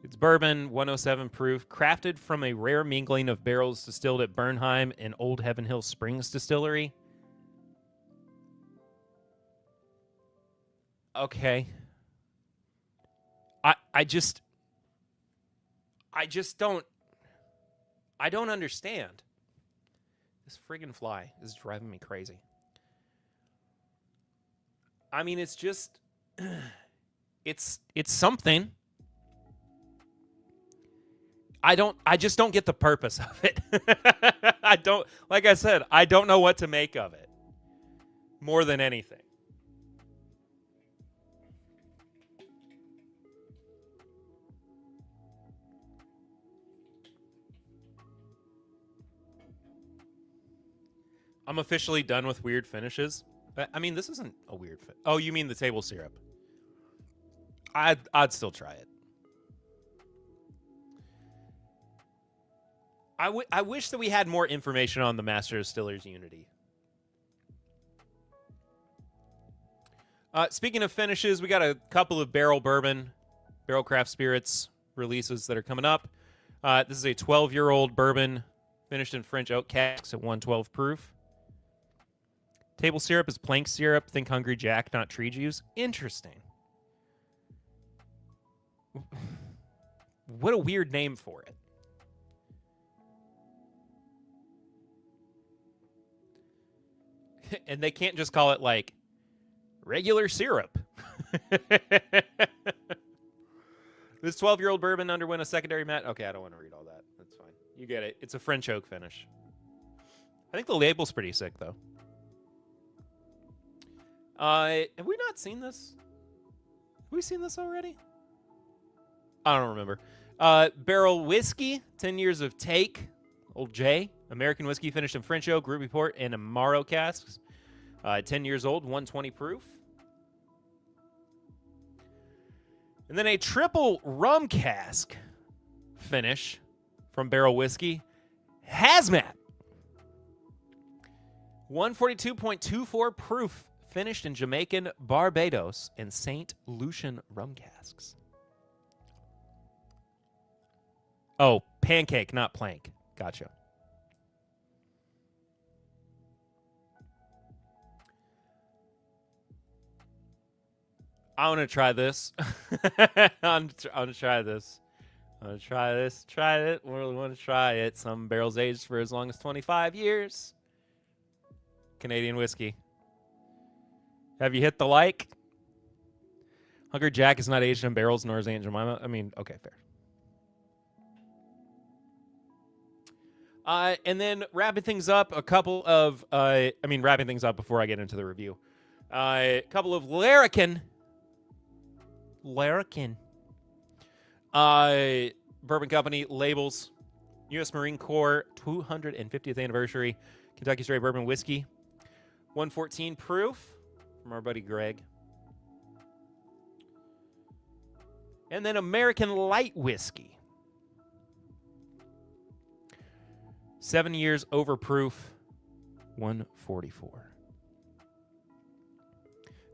It's bourbon, 107 proof, crafted from a rare mingling of barrels distilled at Bernheim and Old Heaven Hill Springs Distillery. Okay. I don't understand. This friggin' fly is driving me crazy. I mean, it's just... It's something. I just don't get the purpose of it. Like I said, I don't know what to make of it. More than anything. I'm officially done with weird finishes. I mean, this isn't a weird fit. Oh, you mean the table syrup? I'd still try it. I wish that we had more information on the Master Distillers Unity. Speaking of finishes, we got a couple of barrel bourbon, barrel craft spirits releases that are coming up. This is a 12-year-old bourbon finished in French oak casks at 112 proof. Table syrup is plank syrup. Think Hungry Jack, not tree juice. Interesting. What a weird name for it. And they can't just call it, like, regular syrup. This 12-year-old bourbon underwent a secondary mat. Okay, I don't want to read all that. That's fine. You get it. It's a French oak finish. I think the label's pretty sick, though. Have we not seen this we seen this already? I don't remember. Barrel Whiskey, 10 years of take. Old J. American Whiskey finished in French Oak, Ruby Port, and Amaro casks. 10 years old, 120 proof. And then a triple rum cask finish from Barrel Whiskey. Hazmat. 142.24 proof, finished in Jamaican, Barbados, and St. Lucian rum casks. Oh, pancake, not plank. Gotcha. I want to try this. I want to try this. I want to try this. Try it. We really want to try it. Some barrels aged for as long as 25 years. Canadian whiskey. Have you hit the like? Hungry Jack is not aged in barrels, nor is Aunt Jemima. I mean, okay, fair. And then wrapping things up, wrapping things up before I get into the review. A couple of Larrikin. Bourbon Company labels. U.S. Marine Corps 250th anniversary. Kentucky Straight Bourbon Whiskey. 114 proof from our buddy Greg. And then American Light Whiskey. 7 years overproof. 144.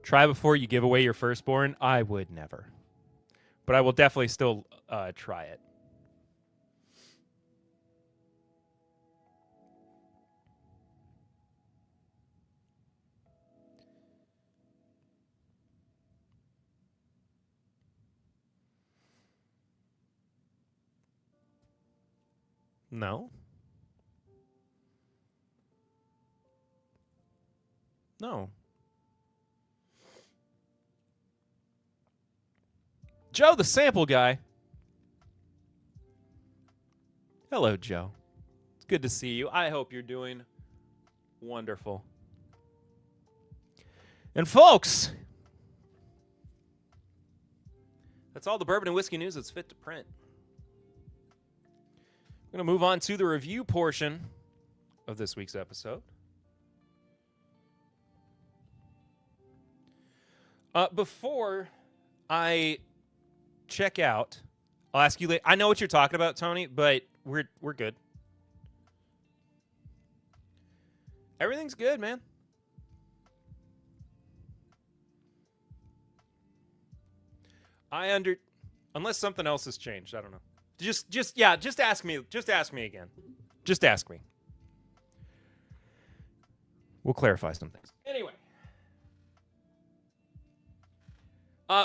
Try before you give away your firstborn. I would never. But I will definitely still try it. No. No. Joe, the sample guy. Hello, Joe. It's good to see you. I hope you're doing wonderful. And folks, that's all the bourbon and whiskey news that's fit to print. We're going to move on to the review portion of this week's episode. Before I check out, I'll ask you later. I know what you're talking about, Tony, but we're good. Everything's good, man. Unless something else has changed, I don't know. Just ask me. Just ask me again. Just ask me. We'll clarify some things. Anyway.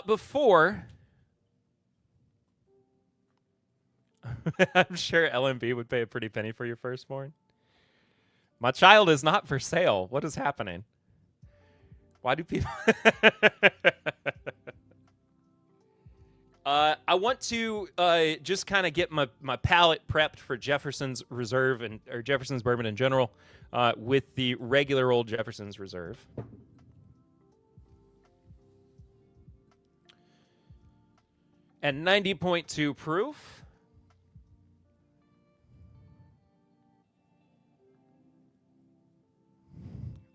Before I'm sure LMB would pay a pretty penny for your firstborn. My child is not for sale. What is happening? Why do people I want to just kind of get my palate prepped for Jefferson's Reserve or Jefferson's Bourbon in general with the regular old Jefferson's Reserve. And 90.2 proof.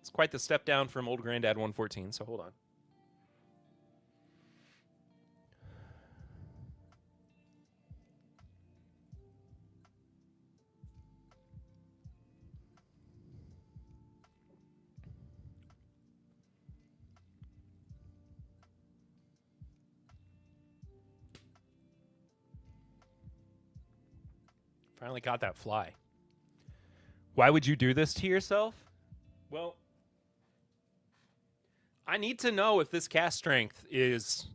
It's quite the step down from Old Granddad 114, so hold on. Finally got that fly. Why would you do this to yourself? Well, I need to know if this cast strength is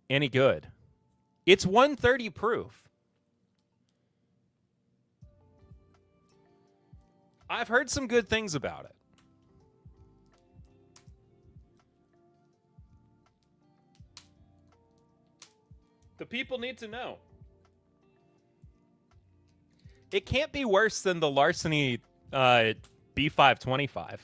any good. It's 130 proof. I've heard some good things about it. The people need to know. It can't be worse than the Larceny B525.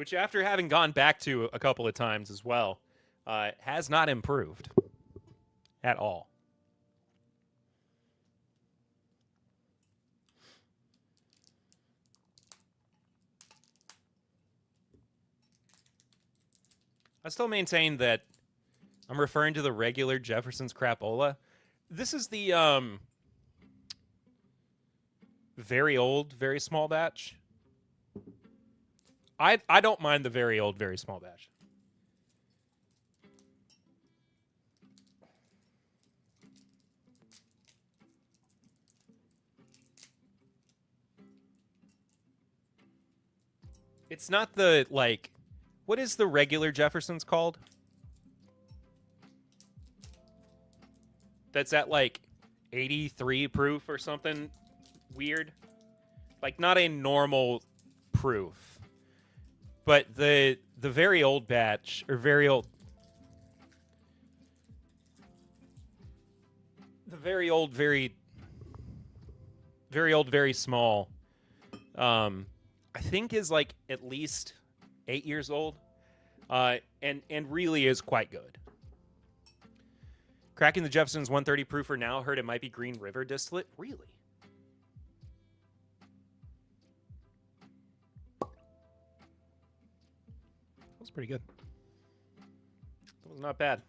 which after having gone back to a couple of times as well, has not improved at all. I still maintain that I'm referring to the regular Jefferson's Crapola. This is the very old, very small batch. I don't mind the very old, very small batch. It's not the, like, what is the regular Jefferson's called? That's at, like, 83 proof or something weird. Like, not a normal proof. But the very old batch, or very old... The very old, very old, very small, I think is like at least 8 years old, and really is quite good. Cracking the Jefferson's 130 proofer now. Heard it might be Green River distillate. Really? That was pretty good. That was not bad.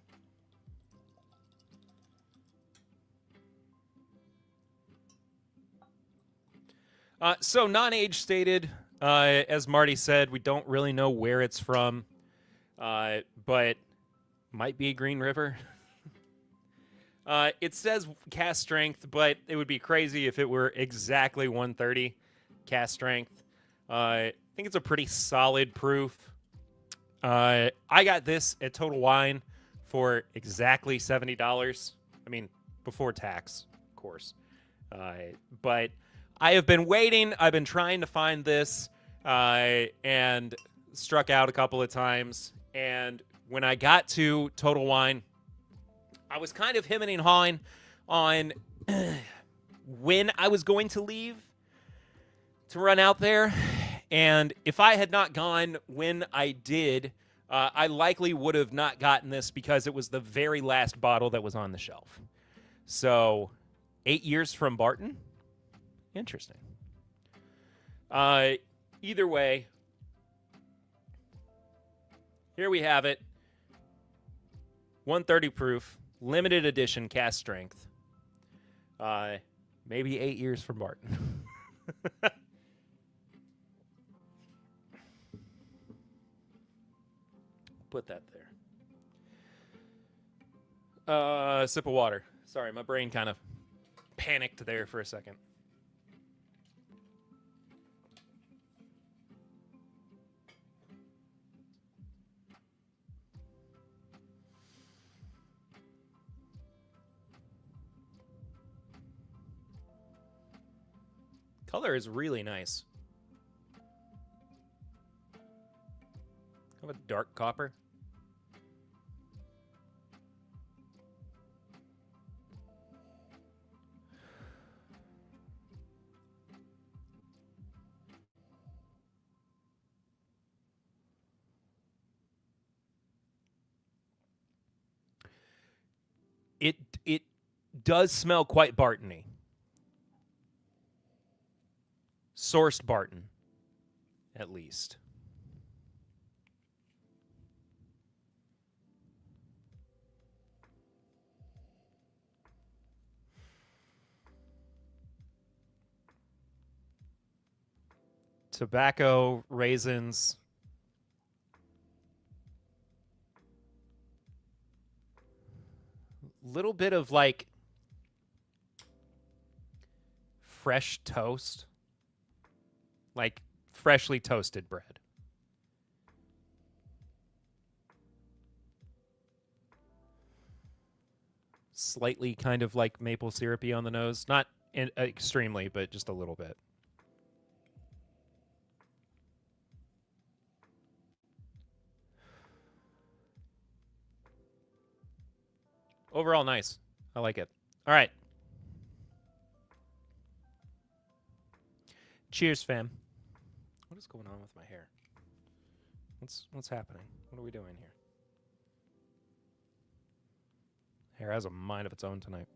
So non-age stated, as Marty said, we don't really know where it's from, but might be Green River. It says cask strength, but it would be crazy if it were exactly 130 cask strength. I think it's a pretty solid proof. I got this at Total Wine for exactly $70. I mean, before tax, of course. But I have been waiting. I've been trying to find this, and struck out a couple of times. And when I got to Total Wine, I was kind of hemming and hawing on when I was going to leave to run out there. And if I had not gone when I did, I likely would have not gotten this because it was the very last bottle that was on the shelf. So 8 years from Barton. Interesting. Either way, here we have it. 130 proof, limited edition cask strength. Maybe 8 years from Barton. Put that there. Sip of water. Sorry, my brain kind of panicked there for a second. Color is really nice. Have a dark copper. It does smell quite Barton-y. Sourced Barton, at least. Tobacco, raisins. Little bit of like fresh toast. Like freshly toasted bread. Slightly kind of like maple syrupy on the nose. Not extremely, but just a little bit. Overall, nice. I like it. All right. Cheers, fam. What is going on with my hair? What's happening? What are we doing here? Hair has a mind of its own tonight.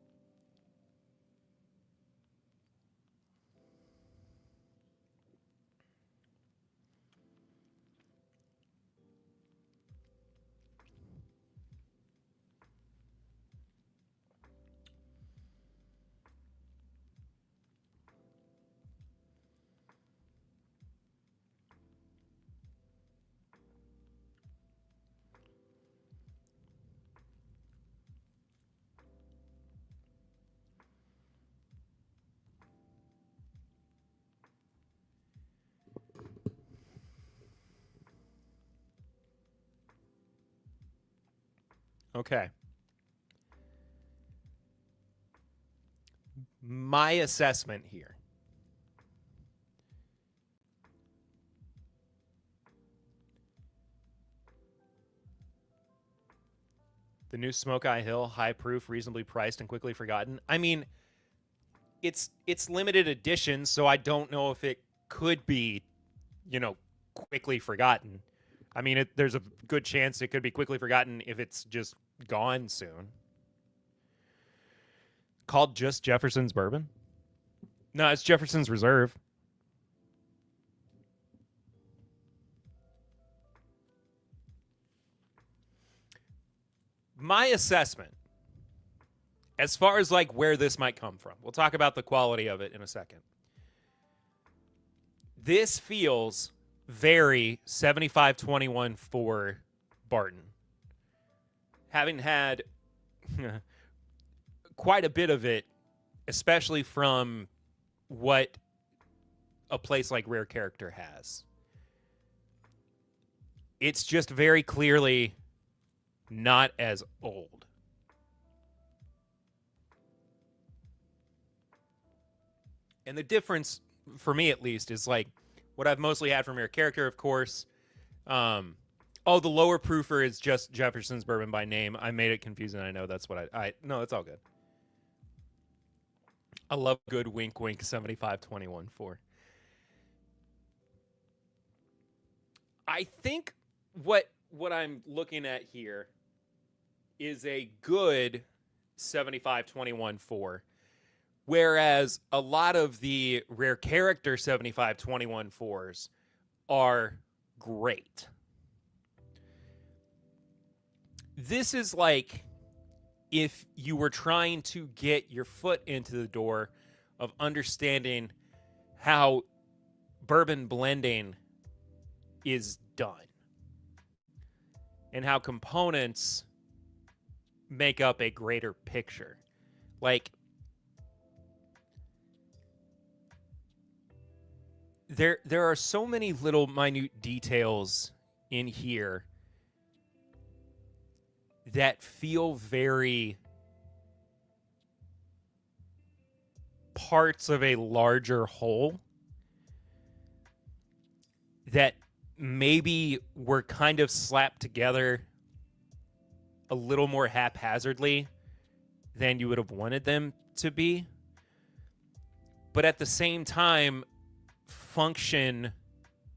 Okay. My assessment here. The new Smoke Eye Hill, high proof, reasonably priced, and quickly forgotten. I mean, it's limited edition, so I don't know if it could be, quickly forgotten. I mean, there's a good chance it could be quickly forgotten if it's just gone soon. Called just Jefferson's Bourbon? No, it's Jefferson's Reserve. My assessment, as far as like where this might come from, we'll talk about the quality of it in a second. This feels very 75-21 for Barton. Having had quite a bit of it, especially from what a place like Rare Character has. It's just very clearly not as old. And the difference, for me at least, is like what I've mostly had from Rare Character, of course. The lower proofer is just Jefferson's Bourbon by name. I made it confusing. I know that's what no, it's all good. I love good wink wink 75-21 for. I think what I'm looking at here is a good 75-21 for, whereas a lot of the Rare Character 75-21 fours are great. This is like if you were trying to get your foot into the door of understanding how bourbon blending is done and how components make up a greater picture. Like, there are so many little minute details in here that feel very parts of a larger whole that maybe were kind of slapped together a little more haphazardly than you would have wanted them to be, but at the same time function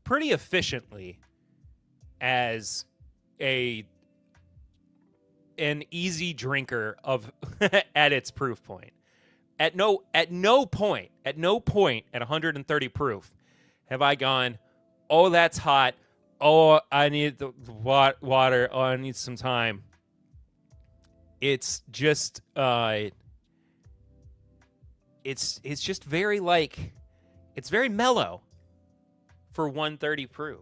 pretty efficiently as an easy drinker of at its proof point. At no point at 130 proof have I gone, oh, that's hot. Oh, I need the water. Oh, I need some time. It's just it's just very like, it's very mellow for 130 proof.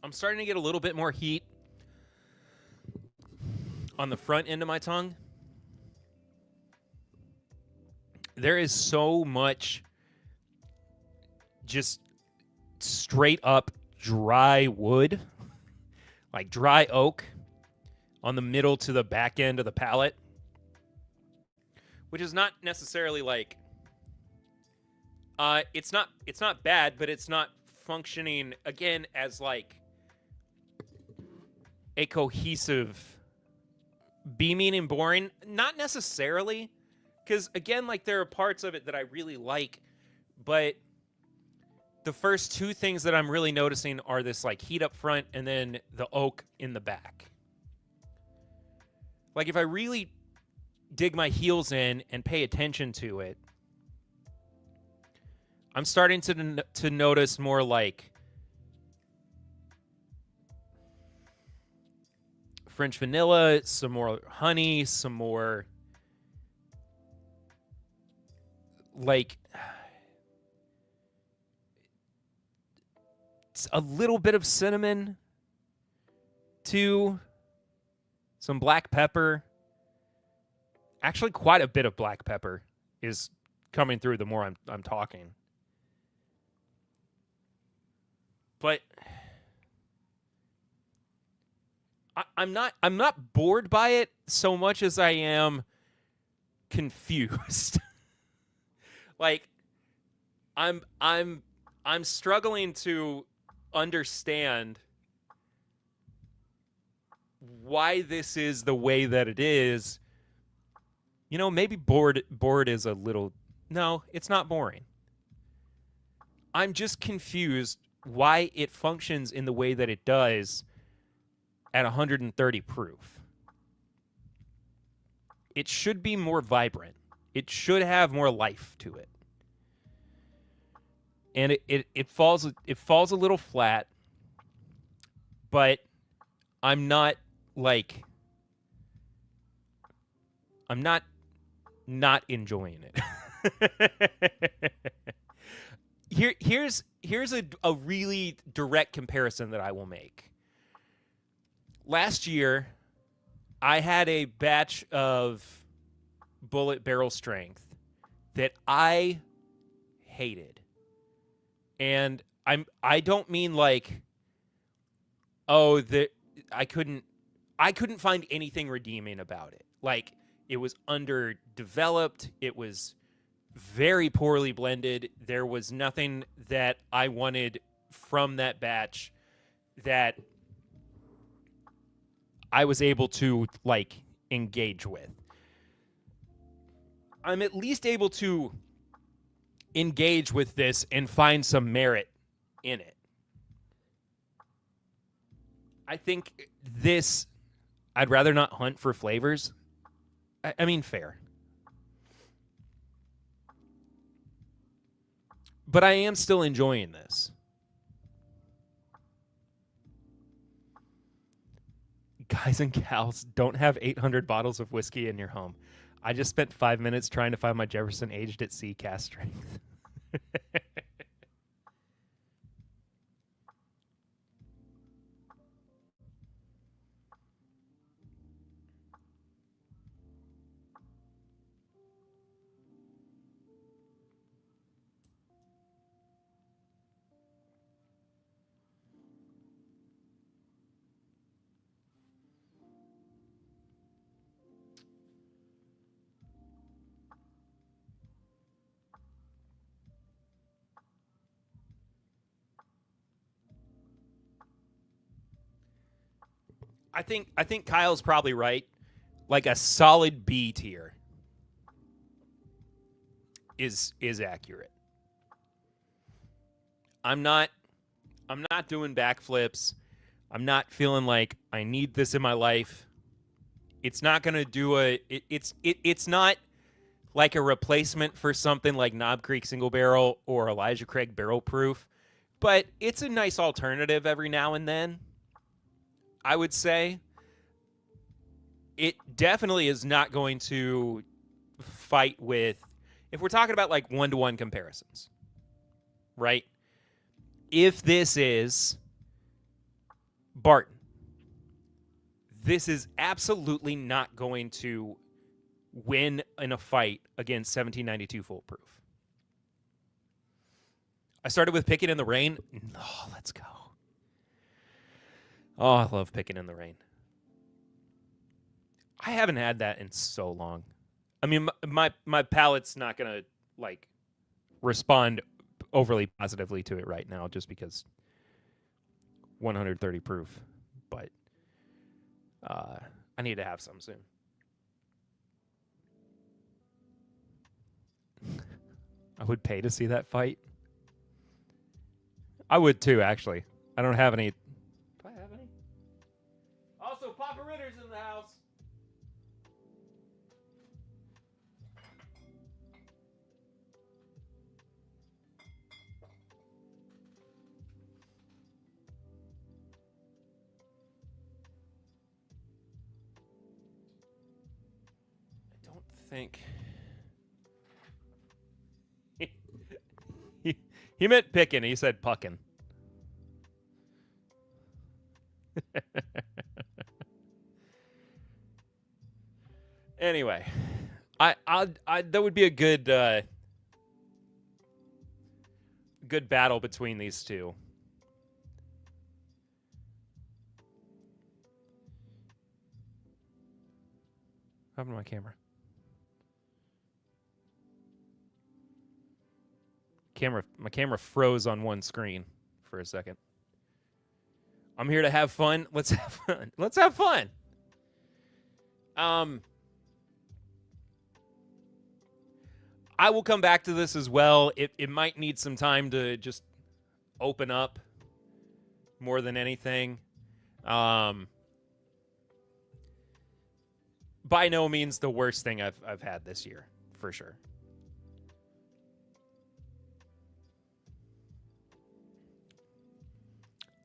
I'm starting to get a little bit more heat on the front end of my tongue. There is so much just straight up dry wood, like dry oak, on the middle to the back end of the palate, which is not necessarily like, it's not bad, but it's not functioning again as like a cohesive B meaning boring. Not necessarily, because again, like there are parts of it that I really like, but the first two things that I'm really noticing are this like heat up front and then the oak in the back. Like if I really dig my heels in and pay attention to it, I'm starting to notice more like French vanilla, some more honey, some more like a little bit of cinnamon too, some black pepper. Actually, quite a bit of black pepper is coming through the more I'm talking. But I'm not bored by it so much as I am confused. Like I'm struggling to understand why this is the way that it is. You know, maybe bored is a little... No, it's not boring. I'm just confused why it functions in the way that it does at 130 proof. It should be more vibrant. It should have more life to it. And it falls a little flat, but I'm not enjoying it. Here's a really direct comparison that I will make. Last year, I had a batch of bullet barrel strength that I hated. And I don't mean like, oh, that I couldn't find anything redeeming about it. Like, it was underdeveloped. It was very poorly blended. There was nothing that I wanted from that batch that I was able to, like, engage with. I'm at least able to engage with this and find some merit in it. I think this, I'd rather not hunt for flavors. I mean, fair. But I am still enjoying this. Guys and gals, don't have 800 bottles of whiskey in your home. I just spent 5 minutes trying to find my Jefferson aged at sea cask strength. I think Kyle's probably right. Like a solid B tier is accurate. I'm not doing backflips. I'm not feeling like I need this in my life. It's not going to do it's not like a replacement for something like Knob Creek Single Barrel or Elijah Craig Barrel Proof, but it's a nice alternative every now and then. I would say it definitely is not going to fight with, if we're talking about like one-to-one comparisons, right? If this is Barton, this is absolutely not going to win in a fight against 1792 Foolproof. I started with Picking in the Rain. Oh, let's go. Oh, I love Picking in the Rain. I haven't had that in so long. I mean, my palate's not going to, like, respond overly positively to it right now, just because 130 proof. But I need to have some soon. I would pay to see that fight. I would too, actually. I don't have any. Do I have any? Also, Papa Ritter's in the house. I don't think. He meant picking. He said pucking. Anyway, I that would be a good good battle between these two. What happened to my camera? My camera froze on one screen for a second. I'm here to have fun. Let's have fun. Let's have fun. I will come back to this as well. It might need some time to just open up more than anything. By no means the worst thing I've had this year, for sure.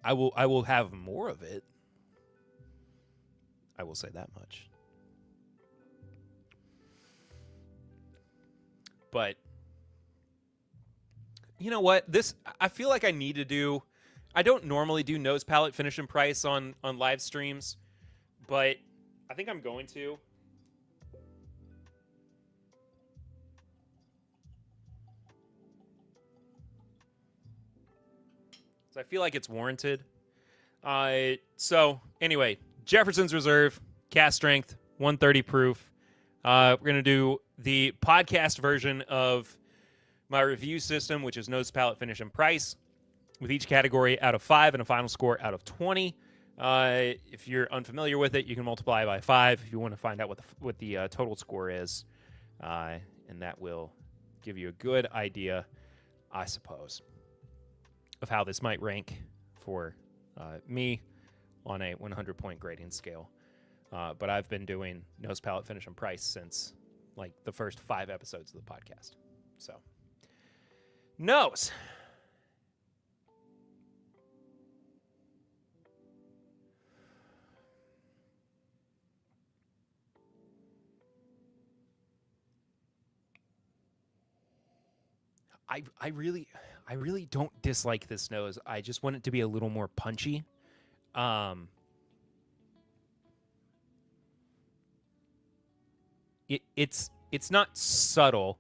I will have more of it. I will say that much. But you know what? I feel like I need to do. I don't normally do nose palette finish and price on live streams, but I think I'm going to. So I feel like it's warranted. So anyway, Jefferson's Reserve, cast strength, 130 proof. We're going to do the podcast version of my review system, which is nose, palette, finish, and price, with each category out of 5 and a final score out of 20. If you're unfamiliar with it, you can multiply by 5 if you want to find out what the total score is. And that will give you a good idea, I suppose, of how this might rank for me on a 100-point grading scale. But I've been doing nose, palette, finish, and price since like the first 5 episodes of the podcast. So, nose. I really don't dislike this nose. I just want it to be a little more punchy. It's not subtle,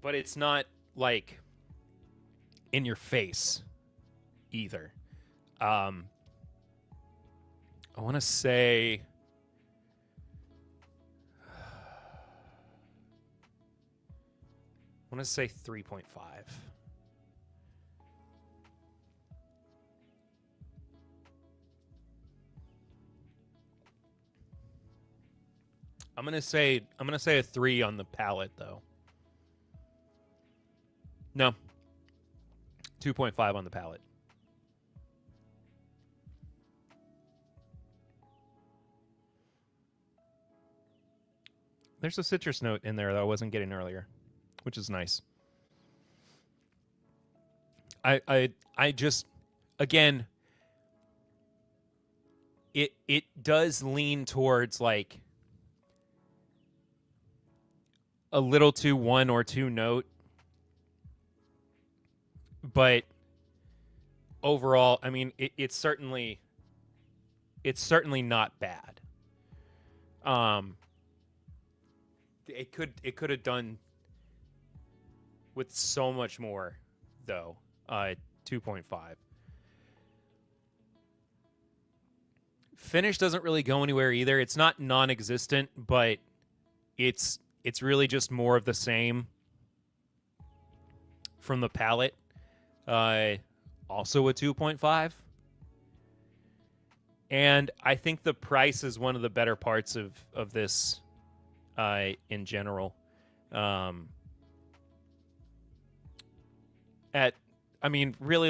but it's not like in your face either. I want to say I want to say 3.5. I'm gonna say a 3 on the palate though. No. 2.5 on the palate. There's a citrus note in there that I wasn't getting earlier, which is nice. I just, again, it does lean towards like a little too 1 or 2 note, but overall, I mean, it's certainly not bad. It could have done with so much more, though. 2.5. Finish doesn't really go anywhere either. It's not non-existent, but it's really just more of the same. from the palate. Also a 2.5. And I think the price is one of the better parts of this in general. Really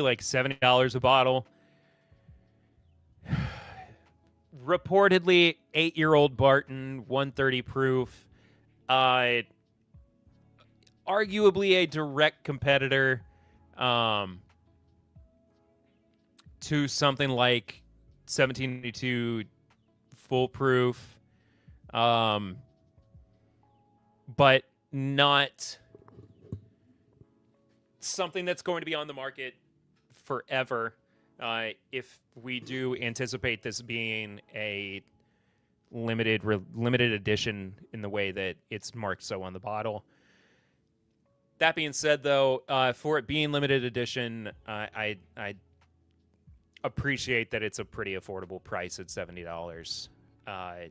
like $70 a bottle. Reportedly 8-year-old Barton, 130 proof. Arguably a direct competitor to something like 1782 foolproof, but not something that's going to be on the market forever. If we do anticipate this being a limited edition in the way that it's marked so on the bottle. That being said, though, for it being limited edition, I appreciate that it's a pretty affordable price at $70. I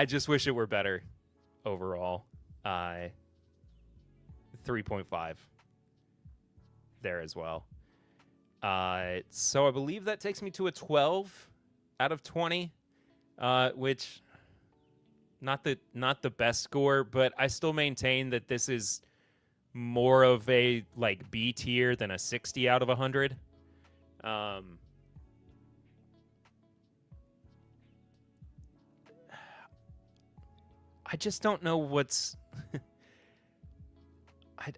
just wish it were better overall. 3.5 there as well. So I believe that takes me to a 12 out of 20, which not the best score, but I still maintain that this is more of a like B tier than a 60 out of 100. I just don't know what's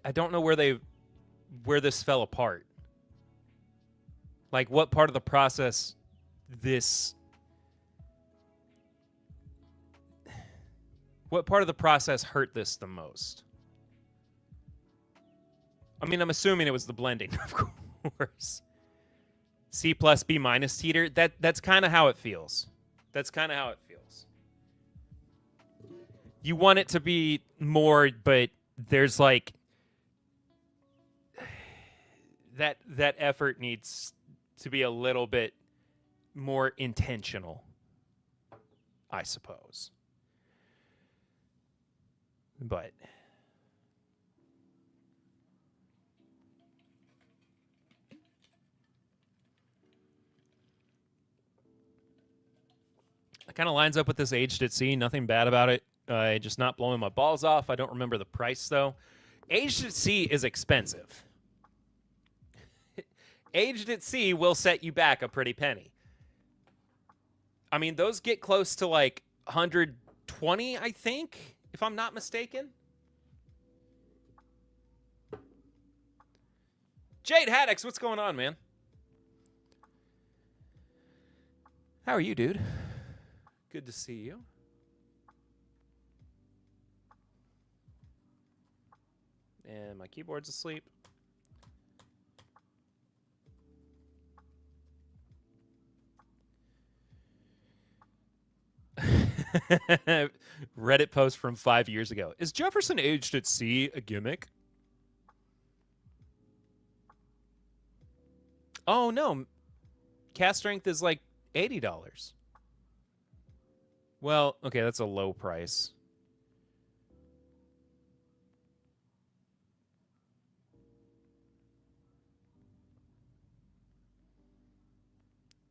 I don't know where this fell apart. Like what part of the process hurt this the most? I mean, I'm assuming it was the blending, of course. C plus B minus teeter. That's kind of how it feels. You want it to be more, but there's like that effort needs to be a little bit more intentional, I suppose. But it kind of lines up with this aged at sea. Nothing bad about it. Just not blowing my balls off. I don't remember the price, though. Aged at sea is expensive. Aged at sea will set you back a pretty penny. I mean, those get close to like 120, I think, if I'm not mistaken. Jade Haddix, what's going on, man? How are you, dude? Good to see you. And my keyboard's asleep. Reddit post from 5 years ago. Is Jefferson aged at sea a gimmick? Oh, no. Cast strength is like $80. Well, okay, that's a low price.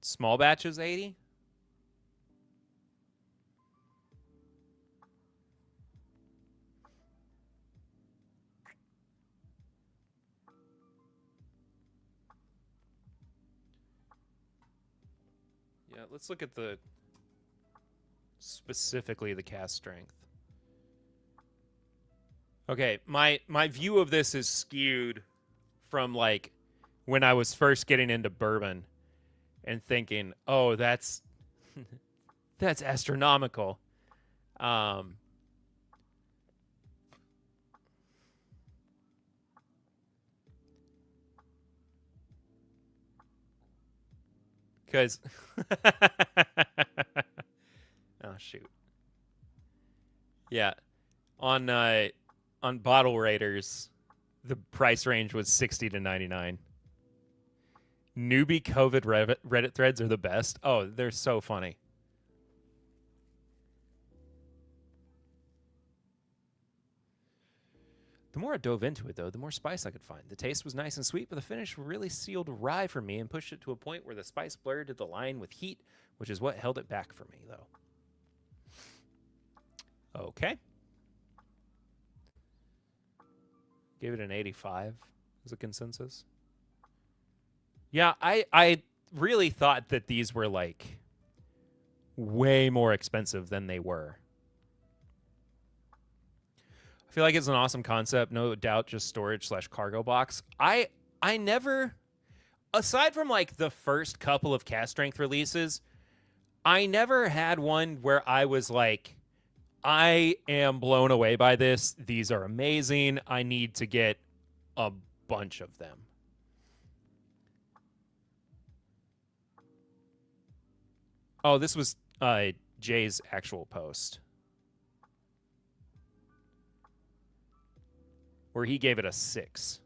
Small batch is 80? Yeah, let's look at specifically the cast strength. Okay, my view of this is skewed from like when I was first getting into bourbon and thinking, "Oh, that's that's astronomical." Because oh shoot, yeah, on Bottle Raiders, the price range was 60 to 99. Newbie COVID Reddit threads are the best. Oh, they're so funny. The more I dove into it, though, the more spice I could find. The taste was nice and sweet, but the finish really sealed rye for me and pushed it to a point where the spice blurred the line with heat, which is what held it back for me, though. Okay. Gave it an 85 as a consensus. Yeah, I really thought that these were, like, way more expensive than they were. I feel like it's an awesome concept. No doubt, just storage/cargo box. I never, aside from like the first couple of cast strength releases, I never had one where I was like, I am blown away by this. These are amazing. I need to get a bunch of them. Oh, this was Jay's actual post, where he gave it a 6.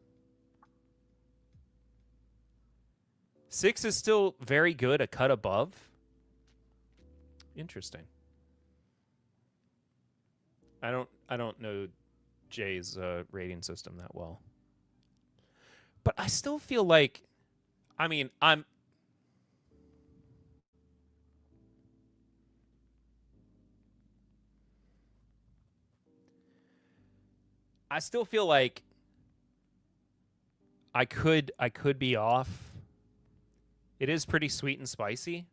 6 is still very good, a cut above. Interesting. I don't know Jay's rating system that well. But I still feel like, I mean, I still feel like I could be off. It is pretty sweet and spicy.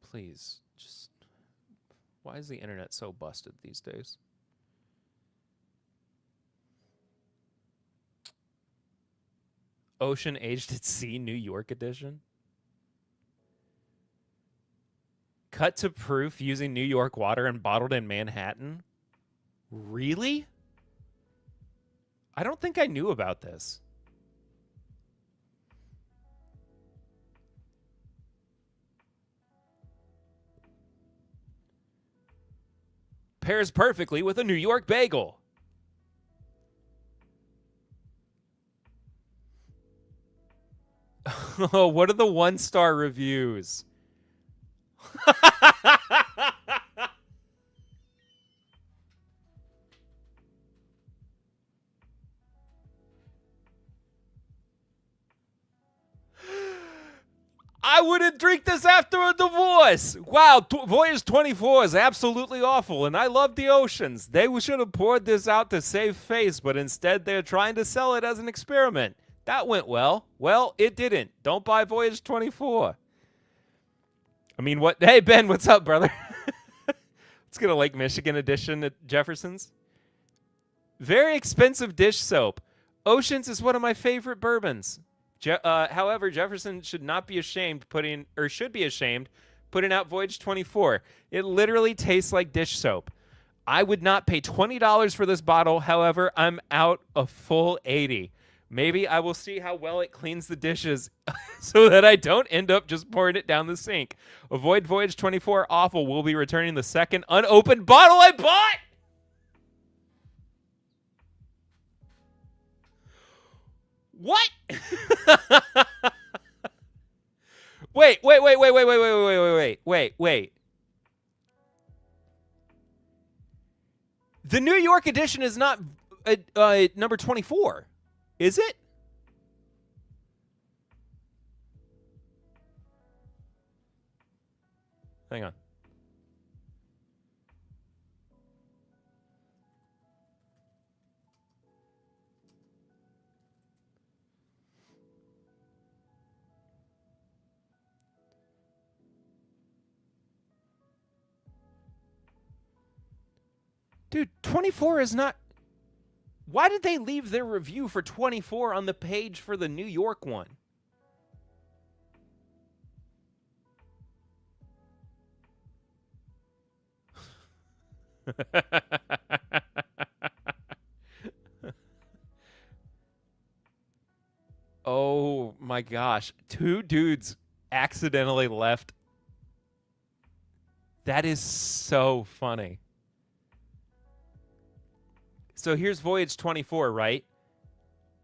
Please, just, why is the internet so busted these days? Ocean Aged at Sea New York edition. Cut to proof using New York water and bottled in Manhattan. Really? I don't think I knew about this. Pairs perfectly with a New York bagel. Oh, what are the 1-star reviews? I wouldn't drink this after a divorce. Wow, Voyage 24 is absolutely awful, and I love the oceans. They should have poured this out to save face, but instead they're trying to sell it as an experiment. That went well. Well, it didn't. Don't buy Voyage 24. I mean, what? Hey, Ben, what's up, brother? Let's get a Lake Michigan edition at Jefferson's. Very expensive dish soap. Oceans is one of my favorite bourbons. However, Jefferson should be ashamed putting out Voyage 24. It literally tastes like dish soap. I would not pay $20 for this bottle. However, I'm out a full $80. Maybe I will see how well it cleans the dishes so that I don't end up just pouring it down the sink. Avoid Voyage 24 awful. We'll be returning the second unopened bottle I bought. What? Wait. The New York edition is not number 24, is it? Hang on. Dude, 24 is not... Why did they leave their review for 24 on the page for the New York one? Oh my gosh. 2 dudes accidentally left. That is so funny. So here's Voyage 24, right?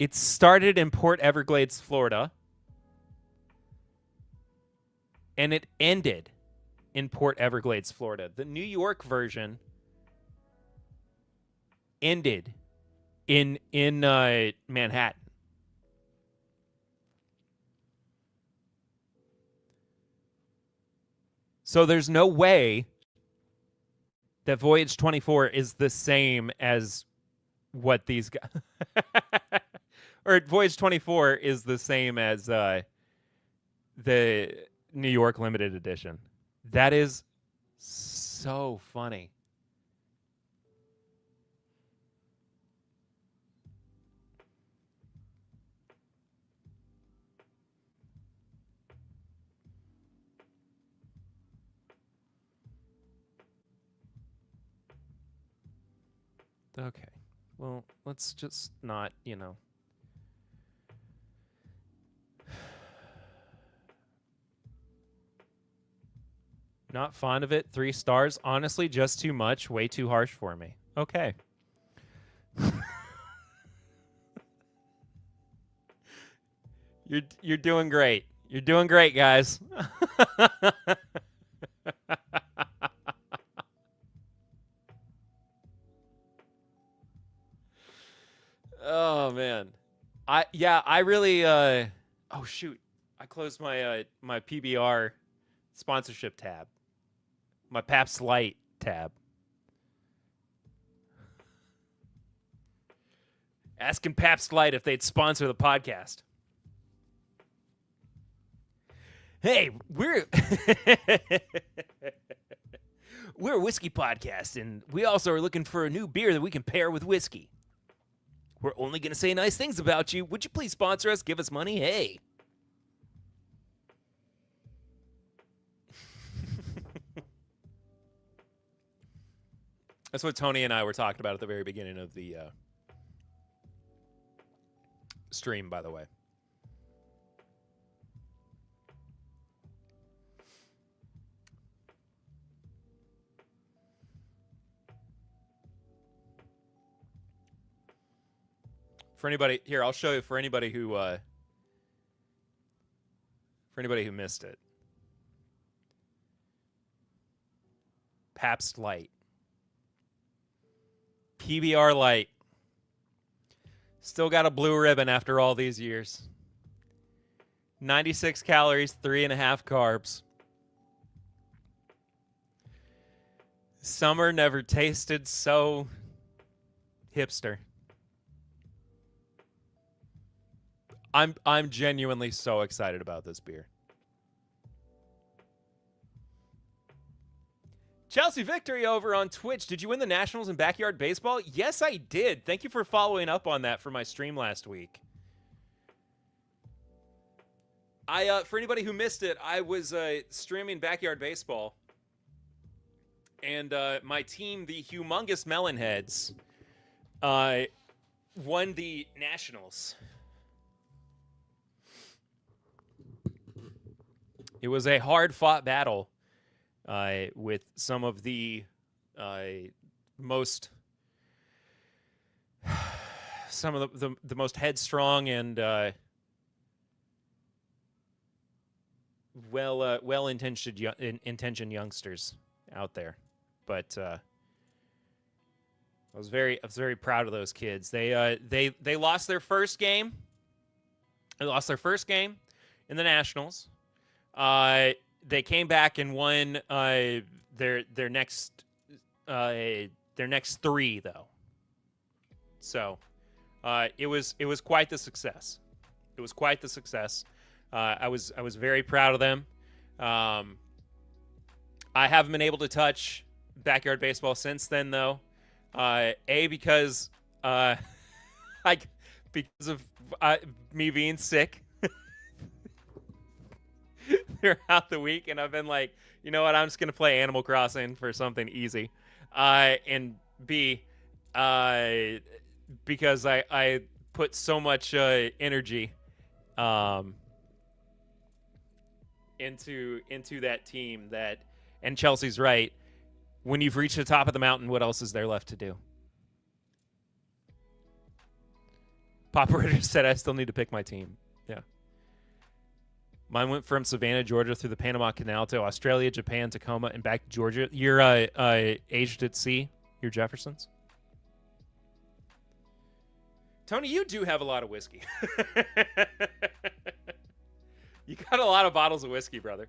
It started in Port Everglades, Florida. And it ended in Port Everglades, Florida. The New York version ended in Manhattan. So there's no way that Voyage 24 is the same as what these guys... or Voyage 24 is the same as the New York limited edition. That is so funny. Okay. Well, let's just not, Not fond of it. 3 stars. Honestly, just too much. Way too harsh for me. Okay. You're doing great. You're doing great, guys. Oh man. I really oh shoot. I closed my my PBR sponsorship tab. My Pabst Light tab. Asking Pabst Light if they'd sponsor the podcast. Hey, we're we're a whiskey podcast, and we also are looking for a new beer that we can pair with whiskey. We're only going to say nice things about you. Would you please sponsor us? Give us money? Hey. That's what Tony and I were talking about at the very beginning of the stream, by the way. For anybody here, I'll show you for anybody who missed it. Pabst Light. PBR Light. Still got a blue ribbon after all these years. 96 calories, 3.5 carbs. Summer never tasted so hipster. I'm genuinely so excited about this beer. Chelsea Victory over on Twitch. Did you win the Nationals in backyard baseball? Yes, I did. Thank you for following up on that for my stream last week. For anybody who missed it, I was streaming backyard baseball, and my team, the Humongous Melonheads, won the Nationals. It was a hard-fought battle with some of the most most headstrong and well-intentioned youngsters out there. But I was very proud of those kids. They lost their first game. They lost their first game in the Nationals. They came back and won their next 3 though. So it was quite the success. It was quite the success. I was very proud of them. I haven't been able to touch backyard baseball since then though. Because because of me being sick. Throughout the week, and I've been like, you know what, I'm just gonna play Animal Crossing for something easy, and B, because I put so much energy into that team that, and Chelsea's right, when you've reached the top of the mountain, what else is there left to do? Papa Ritter said I still need to pick my team. Yeah. Mine went from Savannah, Georgia, through the Panama Canal to Australia, Japan, Tacoma, and back to Georgia. You're aged at sea. You're Jefferson's. Tony, you do have a lot of whiskey. You got a lot of bottles of whiskey, brother.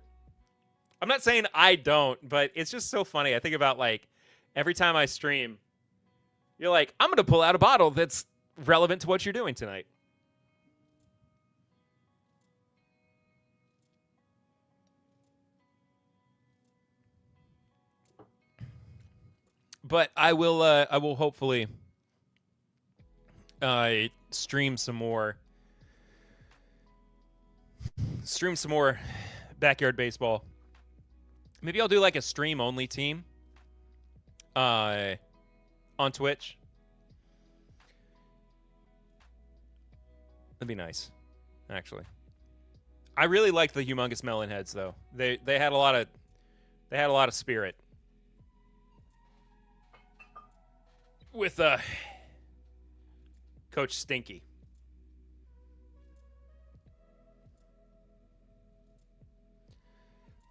I'm not saying I don't, but it's just so funny. I think about, like, every time I stream, you're like, I'm going to pull out a bottle that's relevant to what you're doing tonight. But I will hopefully stream some more backyard baseball. Maybe I'll do like a stream only team on Twitch. That'd be nice, actually. I really liked the Humongous Melon Heads, though. They had a lot of spirit. With Coach Stinky.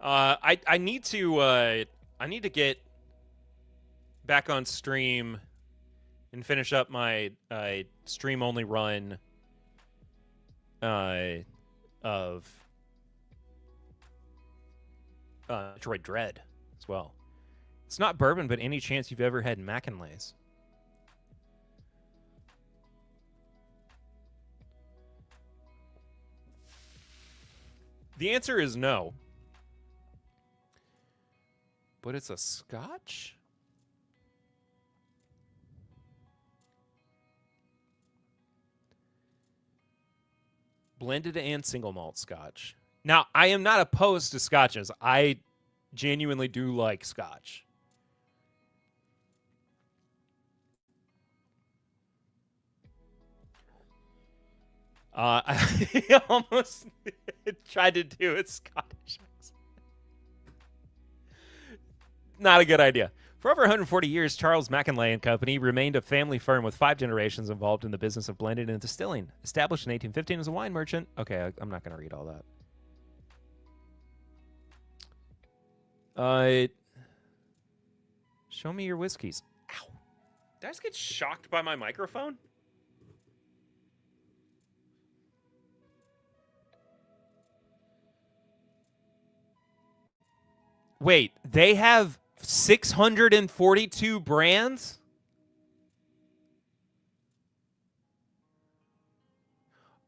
I need to get back on stream and finish up my stream only run of Metroid Dread as well. It's not bourbon, but any chance you've ever had Mackinlays? The answer is no. But it's a scotch? Blended and single malt scotch. Now, I am not opposed to scotches. I genuinely do like scotch. I almost tried to do a Scottish accent. Not a good idea. For over 140 years, Charles Mackinlay and Company remained a family firm with 5 generations involved in the business of blending and distilling. Established in 1815 as a wine merchant. Okay, I'm not going to read all that. Show me your whiskeys. Ow. Did I just get shocked by my microphone? Wait, they have 642 brands?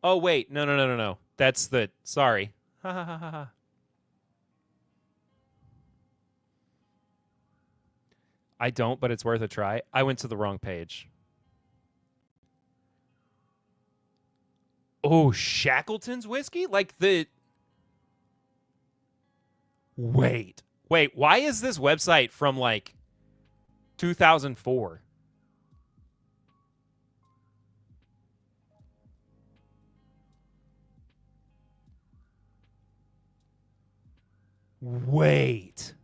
Oh, wait. No. That's the... Sorry. Ha ha ha ha. I don't, but it's worth a try. I went to the wrong page. Oh, Shackleton's whiskey? Like the... Wait, why is this website from, like, 2004? Wait.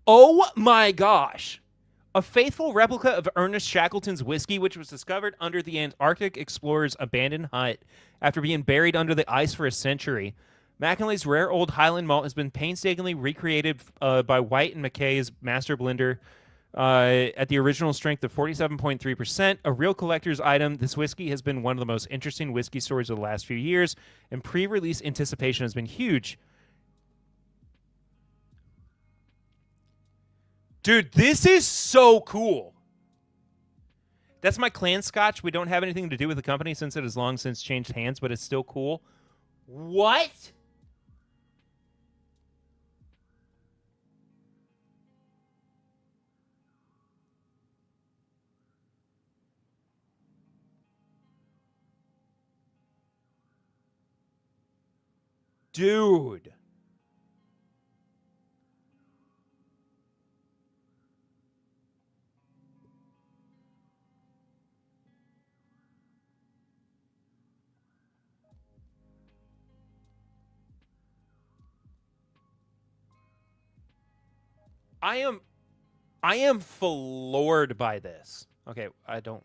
Oh my gosh. A faithful replica of Ernest Shackleton's whiskey, which was discovered under the Antarctic explorer's abandoned hut after being buried under the ice for a century. Mackinlay's rare old Highland malt has been painstakingly recreated by White and Mackay's master blender at the original strength of 47.3%. A real collector's item, this whiskey has been one of the most interesting whiskey stories of the last few years, and pre-release anticipation has been huge. Dude, this is so cool. That's my clan scotch. We don't have anything to do with the company since it has long since changed hands, but it's still cool. What? Dude. I am floored by this. Okay, I don't.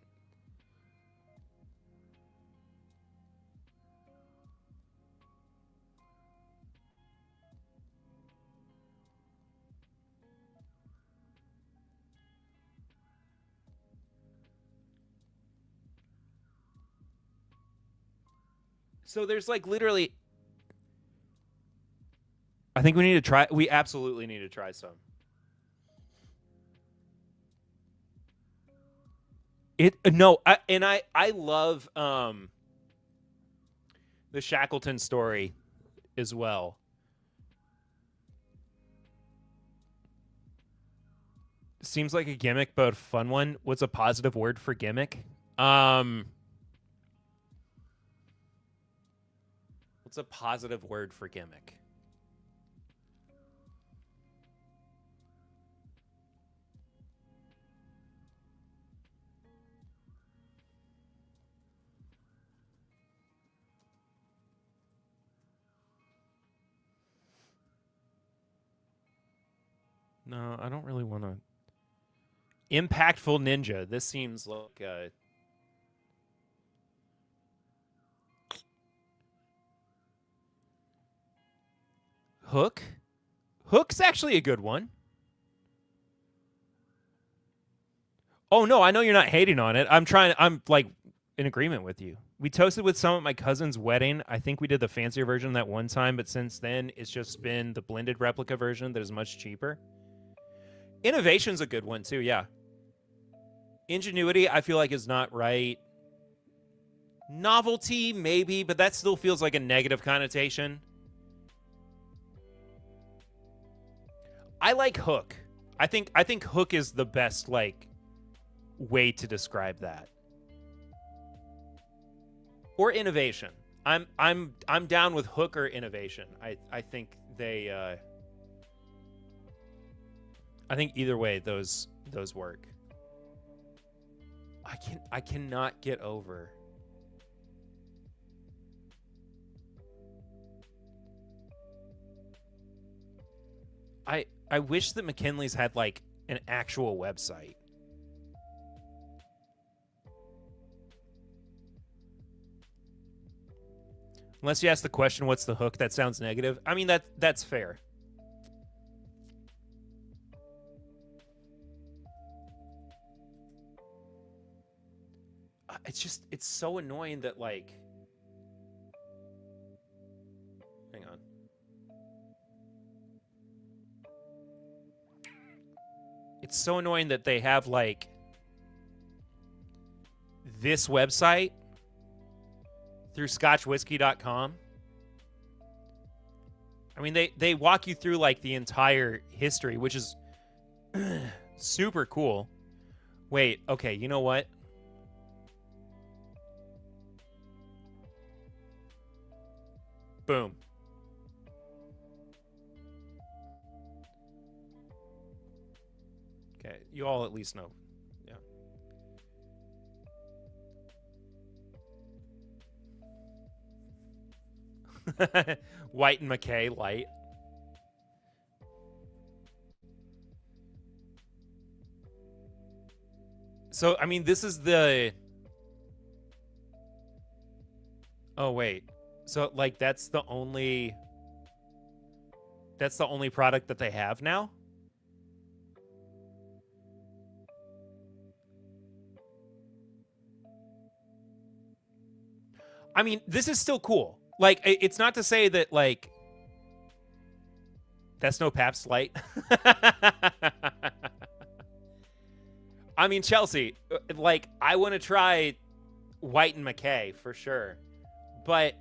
So there's like literally. I think we need to try. We absolutely need to try some. I love the Shackleton story as well. Seems like a gimmick, but a fun one. What's a positive word for gimmick? What's a positive word for gimmick? No, I don't really want to. Impactful ninja. This seems like Hook. Hook's actually a good one. Oh no, I know you're not hating on it. I'm like in agreement with you. We toasted with some at my cousin's wedding. I think we did the fancier version that one time, but since then it's just been the blended replica version that is much cheaper. Innovation's a good one too, yeah. Ingenuity, I feel like is not right. Novelty, maybe, but that still feels like a negative connotation. I like Hook. I think Hook is the best like way to describe that. Or innovation. I'm down with Hook or innovation. I think they I think either way those work. I cannot get over I wish that McKinley's had like an actual website. Unless you ask the question, what's the hook? That sounds negative. I mean, that's fair. It's so annoying that like, hang on. It's so annoying that they have like this website through scotchwhiskey.com. I mean, they walk you through like the entire history, which is super cool. Wait, okay, you know what? Boom. Okay, you all at least know. Yeah. White and McKay light. So, I mean, this is the... Oh, wait. So, like, that's the only product that they have now? I mean, this is still cool. Like, it's not to say that, like, that's no Pabst Light. I mean, Chelsea, like, I want to try White and McKay for sure. But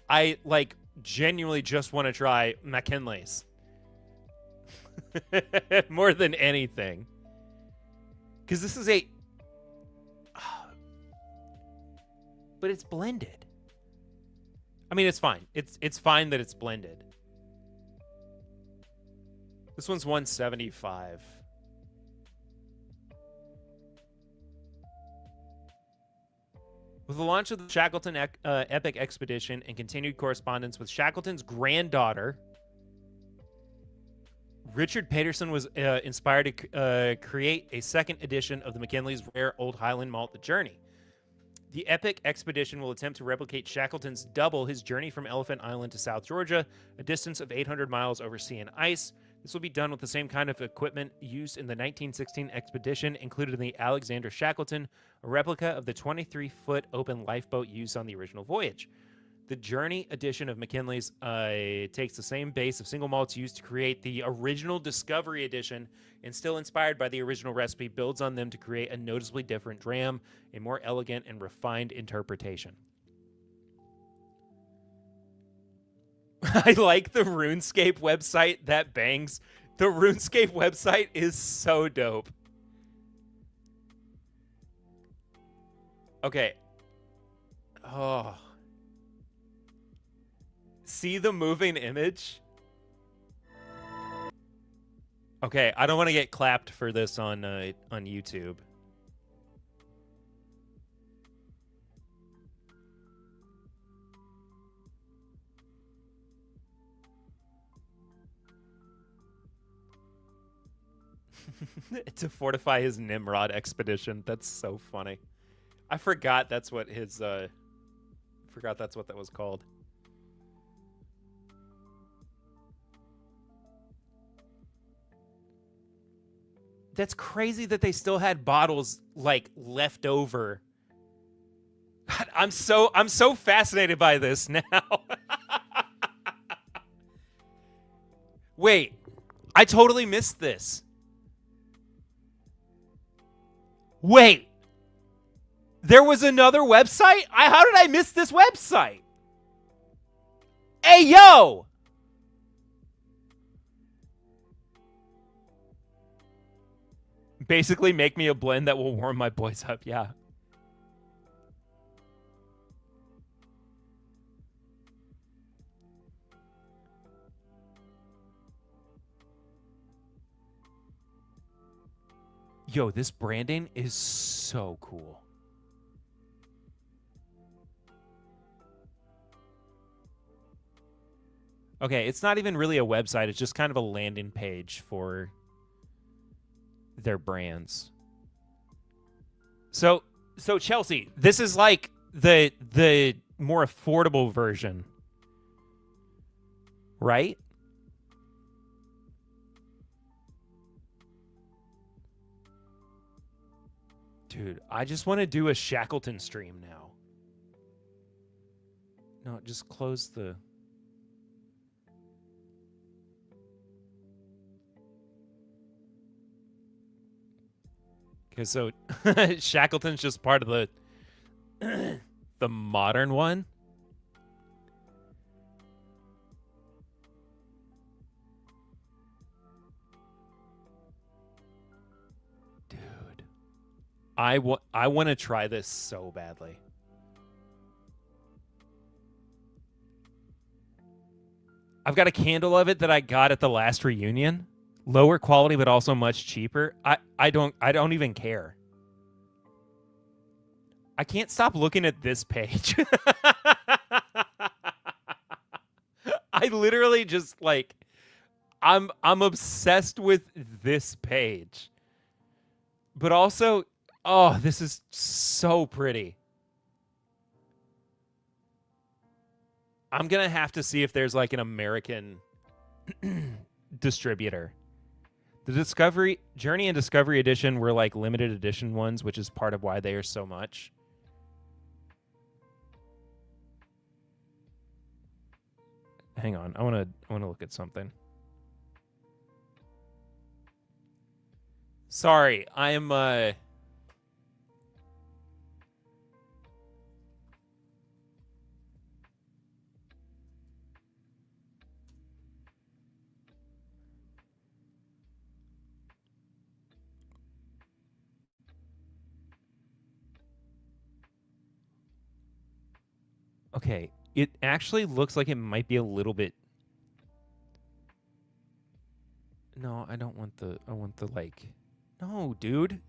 I, like, genuinely just want to try McKinley's. More than anything. Because this is a... But it's blended. I mean, it's fine. It's fine that it's blended. This one's 175. With the launch of the Shackleton Epic Expedition and continued correspondence with Shackleton's granddaughter, Richard Paterson was inspired to create a second edition of the McKinley's rare Old Highland malt, The Journey. The epic expedition will attempt to replicate Shackleton's double, his journey from Elephant Island to South Georgia, a distance of 800 miles over sea and ice. This will be done with the same kind of equipment used in the 1916 expedition, included in the Alexander Shackleton, a replica of the 23-foot open lifeboat used on the original voyage. The Journey edition of McKinley's takes the same base of single malts used to create the original Discovery edition, and still inspired by the original recipe, builds on them to create a noticeably different dram, a more elegant and refined interpretation. I like the RuneScape website. That bangs. The RuneScape website is so dope. Okay. Oh. See the moving image? Okay, I don't want to get clapped for this on YouTube. To fortify his Nimrod expedition. That's so funny. I forgot that's what his forgot that's what that was called. That's crazy that they still had bottles like left over. God, I'm so fascinated by this now. Wait, I totally missed this. Wait, there was another website? How did I miss this website? Hey, yo! Basically, make me a blend that will warm my boys up, yeah. Yo, this branding is so cool. Okay, it's not even really a website. It's just kind of a landing page for their brands. So Chelsea, this is like the more affordable version, right? Dude, I just want to do a Shackleton stream now. No, just close the... Okay, so Shackleton's just part of the the modern one. Dude, I want to try this so badly. I've got a candle of it that I got at the last reunion. Lower quality, but also much cheaper. I don't even care. I can't stop looking at this page. I literally just like, I'm obsessed with this page. But also, oh, this is so pretty. I'm gonna have to see if there's like an American distributor. The Discovery Journey and Discovery Edition were like limited edition ones, which is part of why they are so much. Hang on, I want to look at something. Sorry, I'm okay, it actually looks like it might be a little bit... No, I don't want the... I want the, like... No, dude.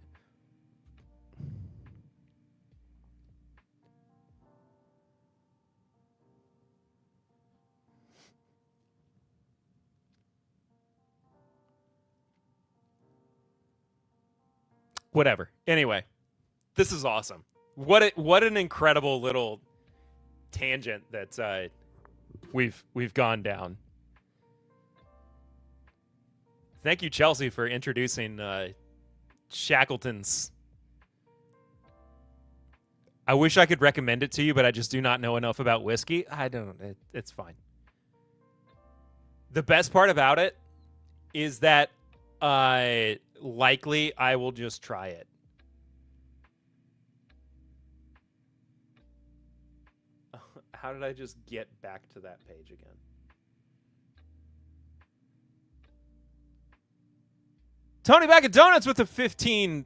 Whatever. Anyway, this is awesome. What an incredible little tangent that we've gone down. Thank you, Chelsea, for introducing Shackleton's. I wish I could recommend it to you, but I just do not know enough about whiskey. I don't. It's fine. The best part about it is that likely I will just try it. How did I just get back to that page again? Tony Bag of Donuts with a $15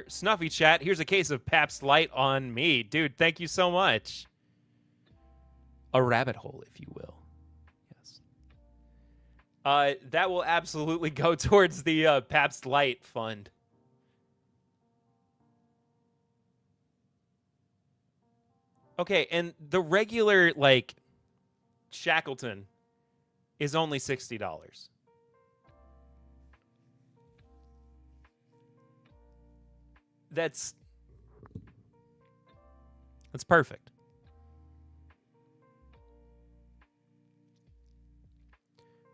Snuffy Chat. Here's a case of Pabst Light on me. Dude, thank you so much. A rabbit hole, if you will. Yes. That will absolutely go towards the Pabst Light fund. Okay, and the regular, like, Shackleton is only $60. That's perfect.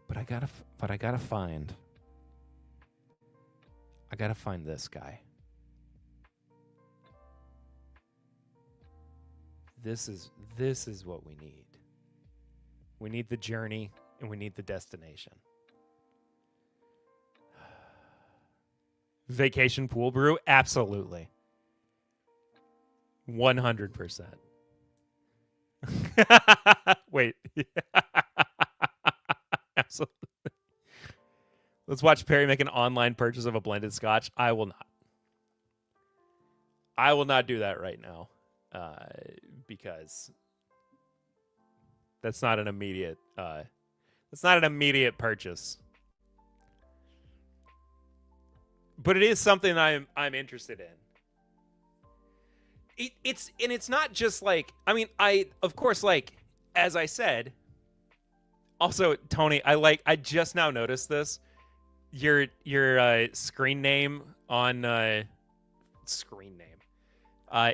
But I gotta find this guy. This is what we need. We need the journey and we need the destination. Vacation pool brew? Absolutely. 100%. Wait. Absolutely. Let's watch Perry make an online purchase of a blended scotch. I will not. I will not do that right now. Because that's not an immediate purchase. But it is something I'm interested in. It's not just like, I mean, of course, like, as I said, also, Tony, I just now noticed this. Your screen name on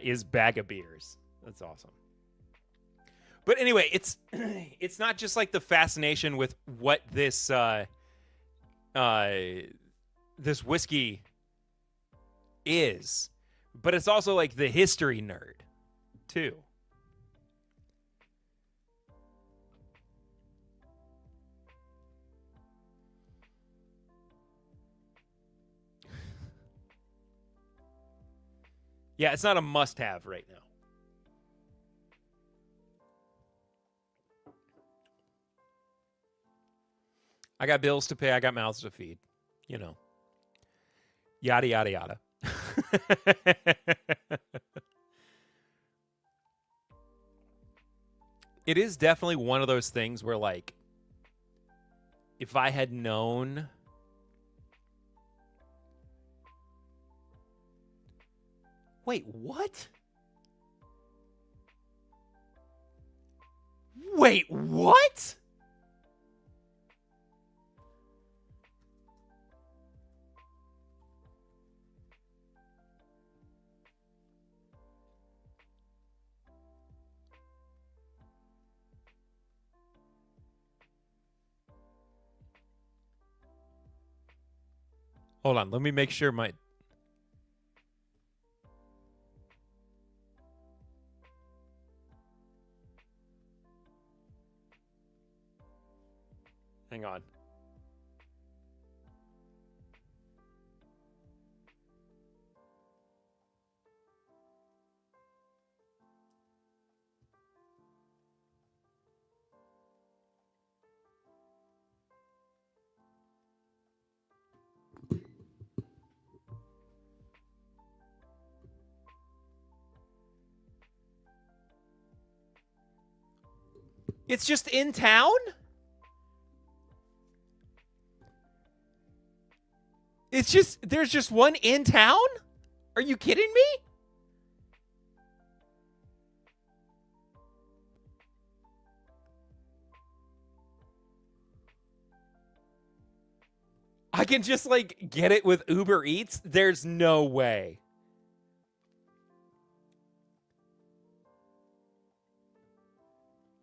is Bag of Beers. That's awesome. But anyway, it's not just like the fascination with what this this whiskey is, but it's also like the history nerd too. Yeah, it's not a must-have right now. I got bills to pay. I got mouths to feed. You know. Yada, yada, yada. It is definitely one of those things where, like, if I had known... Wait, what? Wait, what? Hold on, let me make sure my... Hang on. It's just in town? It's just, there's just one in town? Are you kidding me? I I can just, like, get it with Uber Eats? There's no way.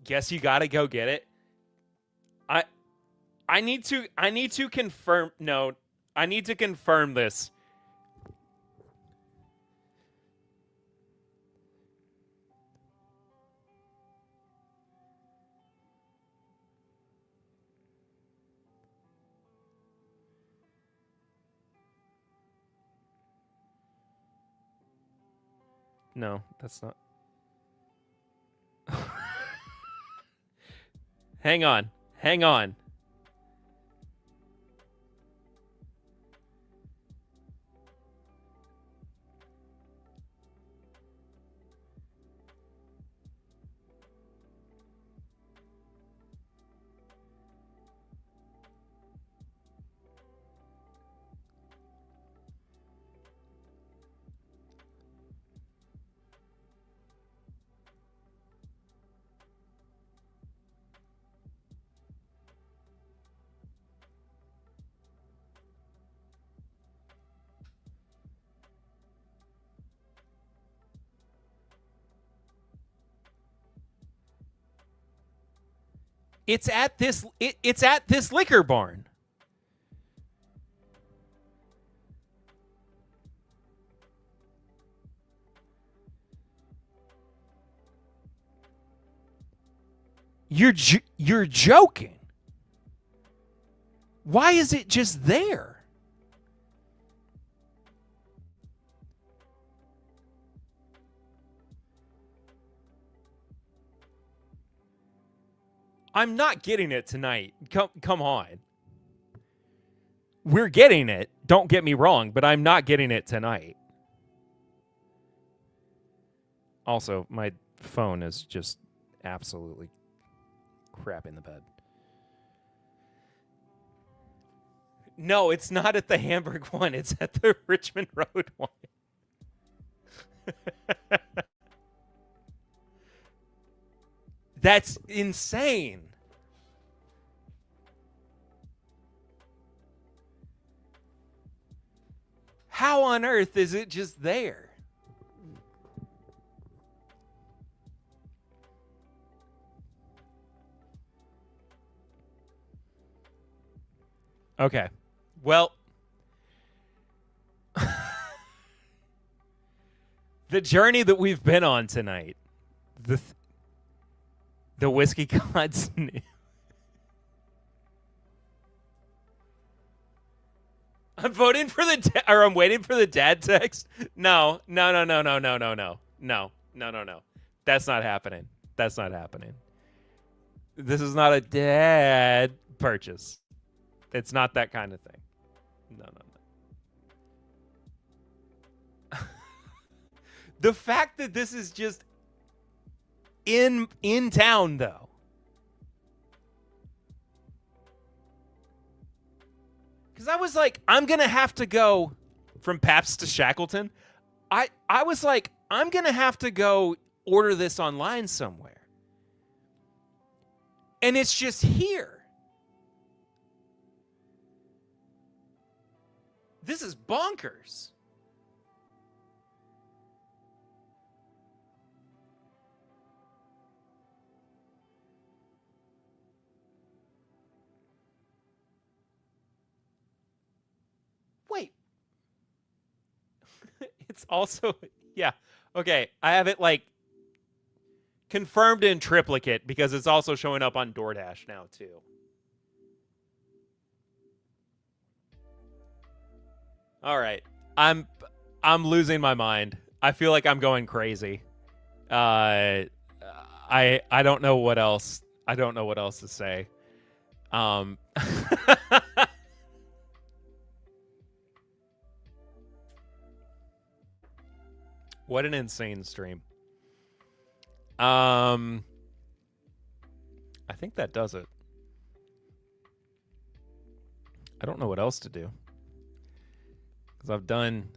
Guess you gotta go get it. I need to confirm. No, I need to confirm this. No, that's not. Hang on. Hang on. It's at this liquor barn. You're joking. Why is it just there? I'm not getting it tonight. Come on. We're getting it. Don't get me wrong, but I'm not getting it tonight. Also, my phone is just absolutely crap in the bed. No, it's not at the Hamburg one. It's at the Richmond Road one. That's insane. How on earth is it just there? Okay. Well, the journey that we've been on tonight, the whiskey gods knew. I'm voting for or I'm waiting for the dad text. No. That's not happening. That's not happening. This is not a dad purchase. It's not that kind of thing. No. The fact that this is just in town, though. Because I was like, I'm going to have to go from Pabst to Shackleton. I was like, I'm going to have to go order this online somewhere. And it's just here. This is bonkers. Wait. It's also, yeah. Okay, I have it like confirmed in triplicate because it's also showing up on DoorDash now too. All right. I'm losing my mind. I feel like I'm going crazy. I don't know what else. I don't know what else to say. What an insane stream. I think that does it. I don't know what else to do. Because I've done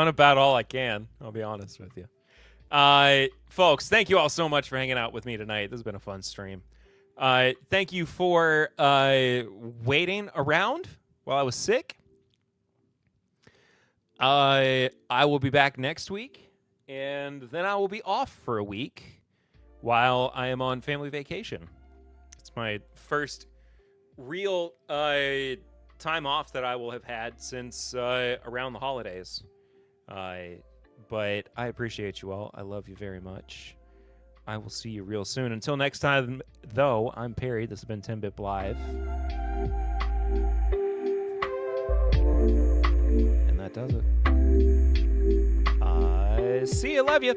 about all I can. I'll be honest with you. Folks, thank you all so much for hanging out with me tonight. This has been a fun stream. Thank you for waiting around while I was sick. I will be back next week, and then I will be off for a week while I am on family vacation. It's my first real time off that I will have had since around the holidays. But I appreciate you all. I love you very much. I will see you real soon. Until next time, though, I'm Perry. This has been 10-Bit Live. And that does it. See you. Love you.